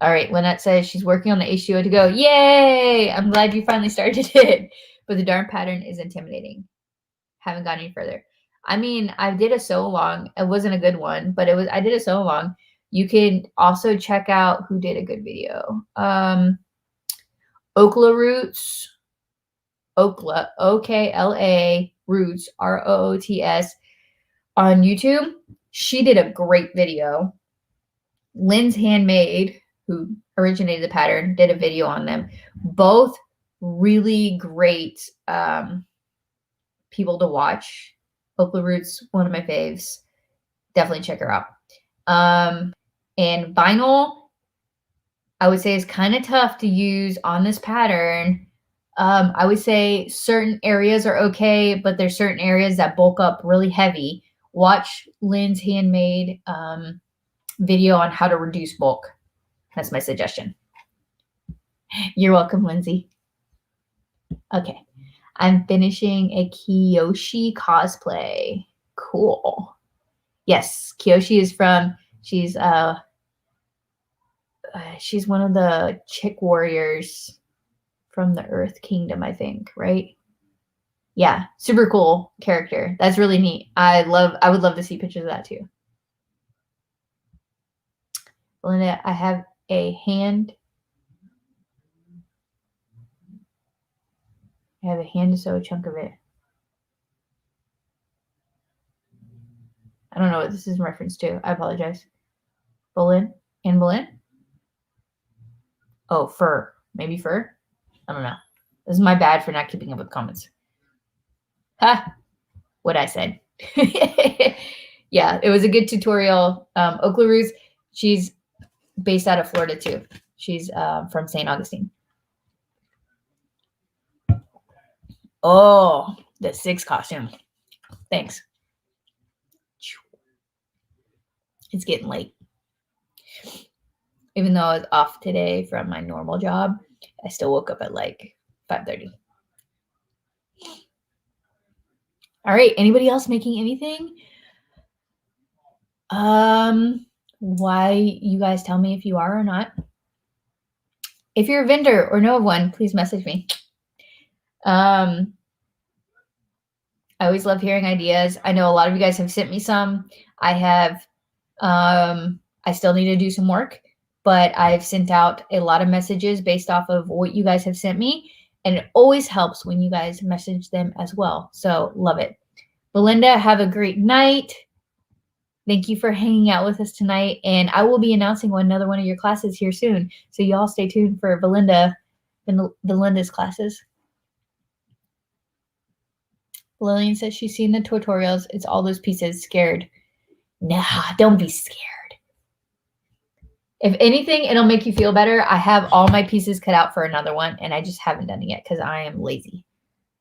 All right, Lynette says she's working on the H2O to go. Yay! I'm glad you finally started it. But the darn pattern is intimidating. Haven't gone any further. I mean, I did a sew along. It wasn't a good one, but I did a sew along. You can also check out who did a good video. Okla Roots. Okla, O-K-L-A, Roots, R-O-O-T-S, on YouTube. She did a great video. Lynn's Handmade, who originated the pattern, did a video on them. Both really great people to watch. Okla Roots, one of my faves. Definitely check her out. And vinyl, I would say, is kind of tough to use on this pattern. I would say certain areas are okay, but there's certain areas that bulk up really heavy. Watch Lynn's Handmade video on how to reduce bulk. That's my suggestion. You're welcome, Lindsay. Okay. I'm finishing a Kiyoshi cosplay. Cool. Yes, Kiyoshi is she's one of the chick warriors from the Earth Kingdom, I think, right? Yeah, super cool character. That's really neat. I would love to see pictures of that too. Belinda, I have a hand to sew a chunk of it. I don't know what this is in reference to. I apologize. Boleyn? Anne Boleyn? Oh, fur. Maybe fur? I don't know. This is my bad for not keeping up with comments. Ha! What I said. Yeah, it was a good tutorial. Okla Roots, she's based out of Florida too. She's from St. Augustine. Oh, the 6 costume. Thanks. It's getting late. Even though I was off today from my normal job, I still woke up at like 5:30. All right. Anybody else making anything? Why you guys tell me if you are or not. If you're a vendor or know of one, please message me. I always love hearing ideas. I know a lot of you guys have sent me some. I have, I still need to do some work, but I've sent out a lot of messages based off of what you guys have sent me. And it always helps when you guys message them as well. So love it. Belinda, have a great night. Thank you for hanging out with us tonight. And I will be announcing another one of your classes here soon. So y'all stay tuned for Belinda's classes. Lillian says she's seen the tutorials. It's all those pieces. Scared. Nah, don't be scared. If anything, it'll make you feel better. I have all my pieces cut out for another one, and I just haven't done it yet because I am lazy.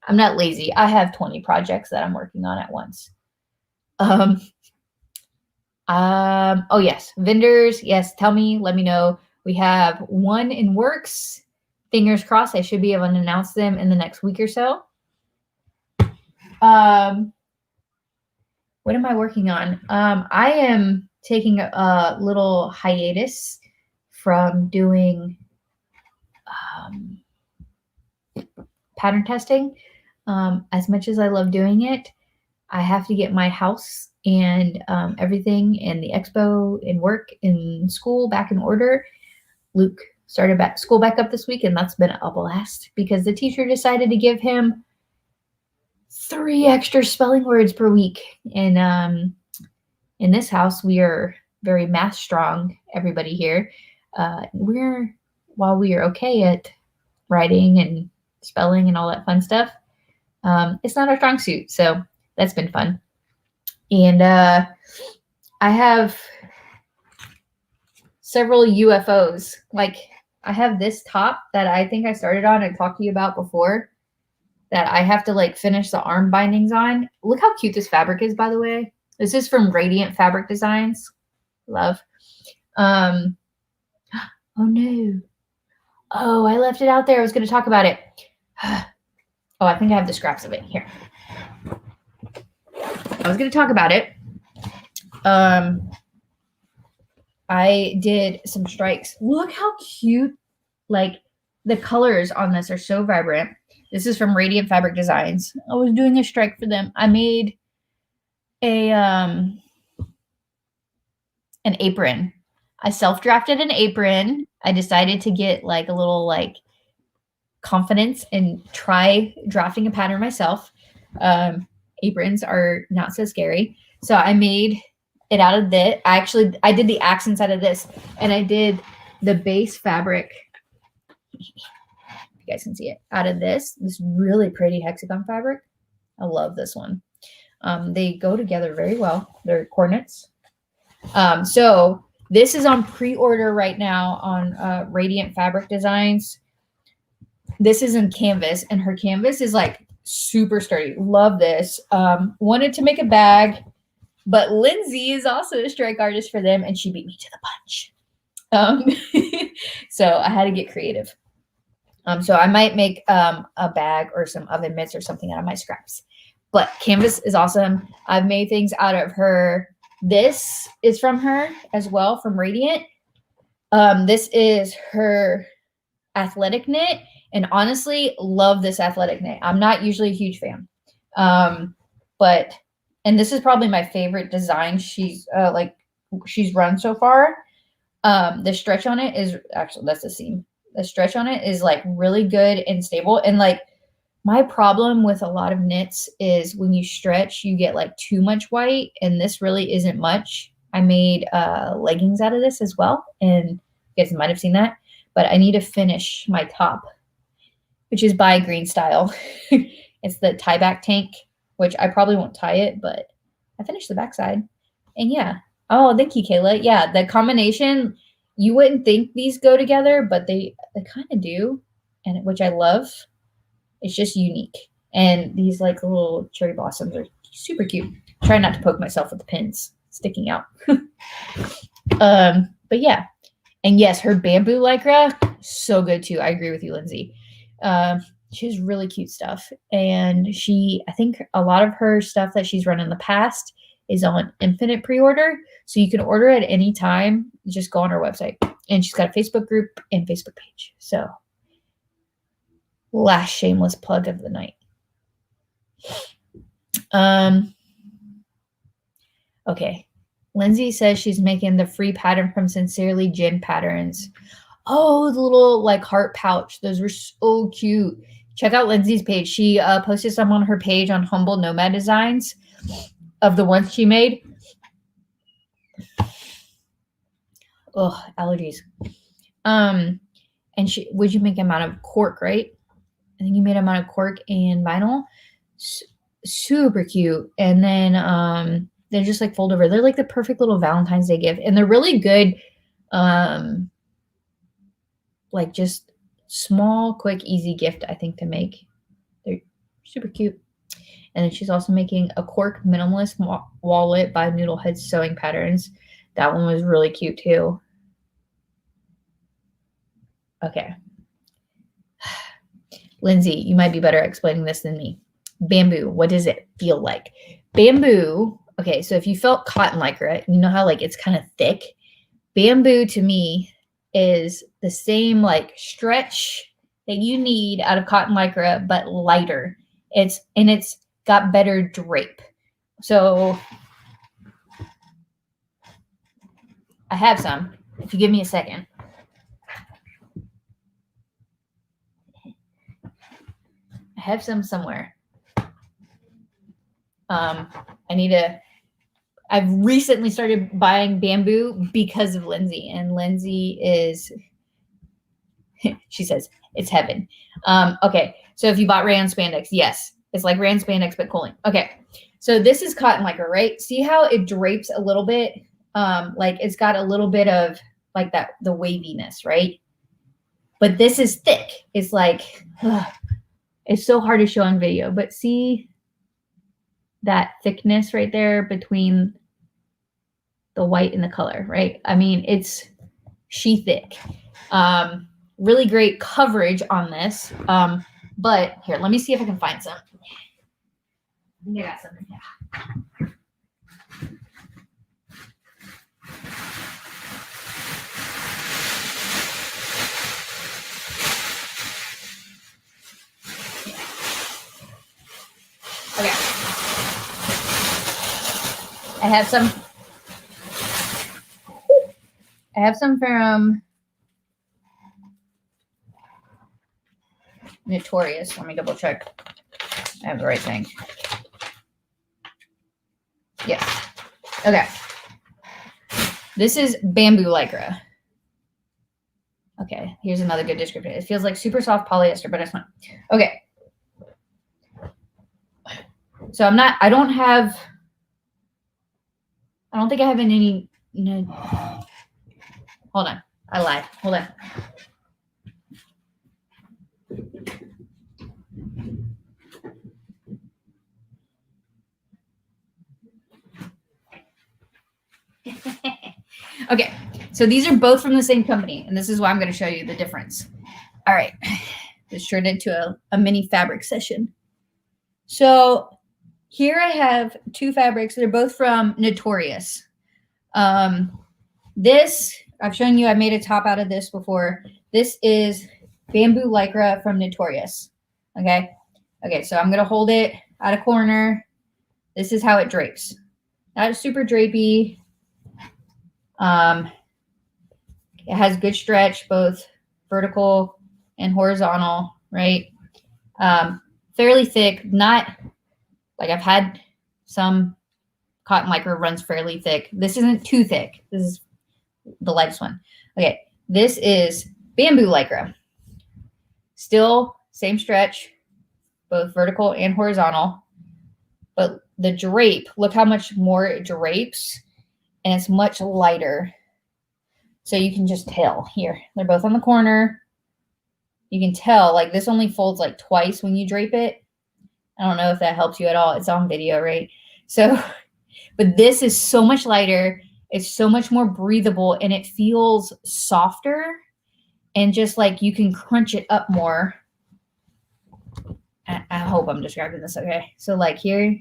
I'm not lazy. I have 20 projects that I'm working on at once. Oh, yes. Vendors, yes, tell me. Let me know. We have one in works. Fingers crossed. I should be able to announce them in the next week or so. What am I working on? I am taking a little hiatus from doing pattern testing. As much as I love doing it, I have to get my house and everything and the expo and work and school back in order. Luke started school back up this week, and that's been a blast because the teacher decided to give him 3 extra spelling words per week. And in this house, we are very math strong, everybody here. While we are okay at writing and spelling and all that fun stuff, it's not our strong suit. So that's been fun. And I have several UFOs. Like, I have this top that I think I started on and talked to you about before that I have to like finish the arm bindings on. Look how cute this fabric is, by the way. This is from Radiant Fabric Designs. Love. Oh no. Oh, I left it out there. I was going to talk about it. Oh, I think I have the scraps of it here. I was going to talk about it. I did some strikes. Look how cute. Like, the colors on this are so vibrant. This is from Radiant Fabric Designs. I was doing a strike for them. I made an apron. I self-drafted an apron. I decided to get like a little like confidence and try drafting a pattern myself. Aprons are not so scary. So I made it out of this. I did the accents out of this, and I did the base fabric. You guys can see it out of this really pretty hexagon fabric. I love this one. They go together very well. They're coordinates. So this is on pre-order right now on Radiant Fabric Designs. This is in canvas, and her canvas is like super sturdy. Love this. Wanted to make a bag, but Lindsay is also a strike artist for them, and she beat me to the punch. So I had to get creative. So I might make a bag or some oven mitts or something out of my scraps. But canvas is awesome. I've made things out of her. This is from her as well, from Radiant. This is her athletic knit. And honestly, love this athletic knit. I'm not usually a huge fan. And this is probably my favorite design she's run so far. The stretch on it is actually, that's the seam. The stretch on it is like really good and stable. And like, my problem with a lot of knits is when you stretch, you get like too much white, and this really isn't much. I made leggings out of this as well, and you guys might have seen that, but I need to finish my top, which is by Green Style. It's the tie back tank, which I probably won't tie it, but I finished the backside. And yeah. Oh, thank you, Kayla. Yeah, the combination, you wouldn't think these go together, but they kind of do, and which I love. It's just unique. And these like little cherry blossoms are super cute. Try not to poke myself with the pins sticking out. But yeah. And yes, her bamboo lycra, so good too. I agree with you, Lindsay. She has really cute stuff. And I think a lot of her stuff that she's run in the past is on infinite pre-order. So you can order at any time. You just go on her website. And she's got a Facebook group and Facebook page. So last shameless plug of the night. Okay. Lindsay says she's making the free pattern from Sincerely Jen Patterns. Oh, the little like heart pouch. Those were so cute. Check out Lindsay's page. She posted some on her page on Humble Nomad Designs of the ones she made. Oh, allergies. And would you make them out of cork, right? I think you made them out of cork and vinyl. Super cute. And then they're just like fold over. They're like the perfect little Valentine's Day gift. And they're really good. Like just small, quick, easy gift, I think, to make. They're super cute. And then she's also making a cork minimalist wallet by Noodlehead Sewing Patterns. That one was really cute too. Okay. Lindsay, you might be better at explaining this than me. Bamboo, what does it feel like? Bamboo, Okay, so if you felt cotton lycra, you know how like it's kind of thick? Bamboo to me is the same like stretch that you need out of cotton lycra, but lighter. It's got better drape. So I have some. If you give me a second. I have some somewhere. I've recently started buying bamboo because of Lindsay, and Lindsay is, she says, it's heaven. Okay, so if you bought rayon spandex, yes, it's like rayon spandex, but cooling. Okay, so this is cotton lycra, right? See how it drapes a little bit? Like it's got a little bit of like that, the waviness, right? But this is thick. It's like, it's so hard to show on video, but see that thickness right there between the white and the color, right? I mean, it's sheath thick. Really great coverage on this. But here, let me see if I can find some. I think I got something. Yeah. Okay. I have some from Notorious. Let me double check. I have the right thing. Yes. Okay. This is bamboo lycra. Okay, here's another good description. It feels like super soft polyester, but it's not. Okay. So I don't think I have any, no. Hold on. I lied. Hold on. Okay, so these are both from the same company, and this is why I'm going to show you the difference. All right, this turned into a mini fabric session. So here I have two fabrics. They're both from Notorious. This, I've shown you, I made a top out of this before. This is bamboo lycra from Notorious. Okay, so I'm going to hold it at a corner. This is how it drapes. Not super drapey. It has good stretch, both vertical and horizontal, right? Fairly thick, not like I've had some cotton lycra runs fairly thick. This isn't too thick. This is the lightest one. Okay, this is bamboo lycra. Still same stretch, both vertical and horizontal, but the drape, look how much more it drapes, and it's much lighter. So you can just tell here. They're both on the corner. You can tell, like this only folds like twice when you drape it. I don't know if that helps you at all. It's on video, right? So, but this is so much lighter. It's so much more breathable, and it feels softer, and just like you can crunch it up more. I hope I'm describing this okay. So like here,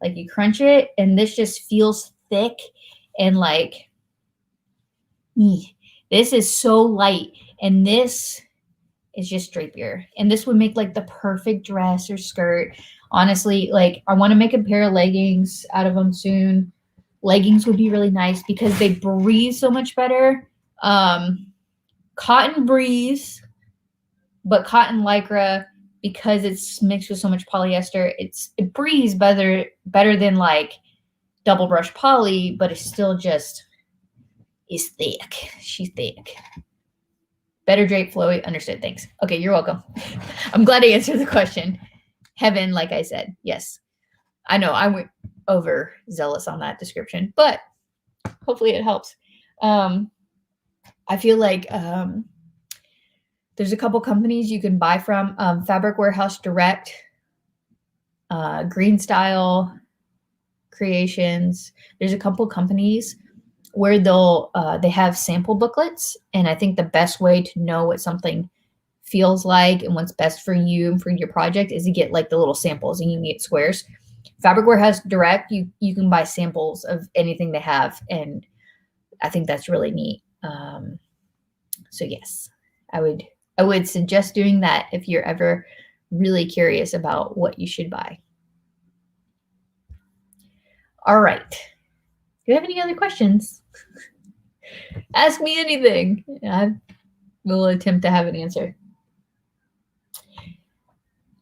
like you crunch it, and this just feels thick, and like, this is so light, and this is just drapier, and this would make like the perfect dress or skirt. Honestly, like I want to make a pair of leggings out of them soon. Leggings would be really nice because they breathe so much better. Cotton breathes, but cotton lycra, because it's mixed with so much polyester, it breathes better than like double brush poly, but it's still just is thick. She's thick. Better drape, flowy. Understood. Thanks. Okay, you're welcome. I'm glad I answered the question. Heaven, like I said. Yes. I know I went overzealous on that description, but hopefully it helps. I feel like there's a couple companies you can buy from. Fabric Warehouse Direct, Green Style Creations. There's a couple companies where they have sample booklets, and I think the best way to know what something feels like and what's best for you and for your project is to get like the little samples, and you can get squares. Fabric Warehouse Direct, you can buy samples of anything they have, and I think that's really neat. So yes, I would suggest doing that if you're ever really curious about what you should buy. All right. Do you have any other questions? Ask me anything. I will attempt to have an answer.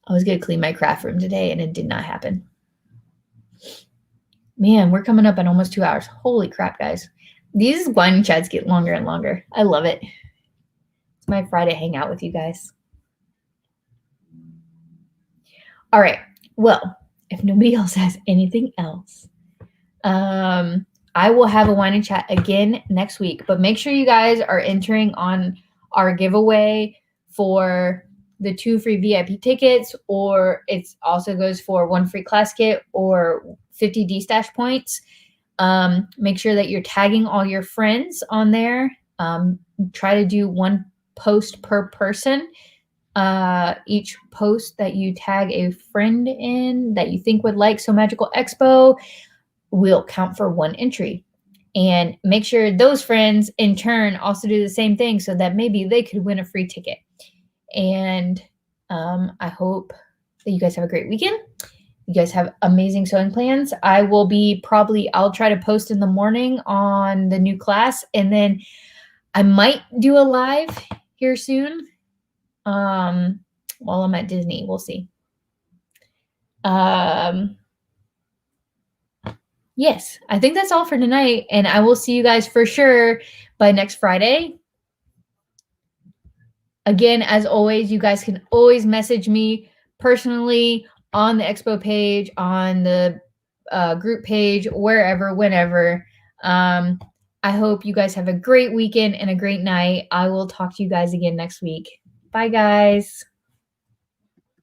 I was going to clean my craft room today, and it did not happen. Man, we're coming up on almost 2 hours. Holy crap, guys. These wine chats get longer and longer. I love it. It's my Friday hangout with you guys. All right. Well, if nobody else has anything else, I will have a wine and chat again next week. But make sure you guys are entering on our giveaway for the 2 free VIP tickets, or it also goes for 1 free class kit or 50 D-Stash points. Make sure that you're tagging all your friends on there. Try to do 1 post per person. Each post that you tag a friend in that you think would like So Magical Expo will count for 1 entry. And make sure those friends in turn also do the same thing so that maybe they could win a free ticket. And I hope that you guys have a great weekend. You guys have amazing sewing plans. I'll try to post in the morning on the new class, and then I might do a live here soon while I'm at Disney. We'll see. Yes, I think that's all for tonight, and I will see you guys for sure by next Friday. Again, as always, you guys can always message me personally on the expo page, on the group page, wherever, whenever. I hope you guys have a great weekend and a great night. I will talk to you guys again next week. Bye, guys.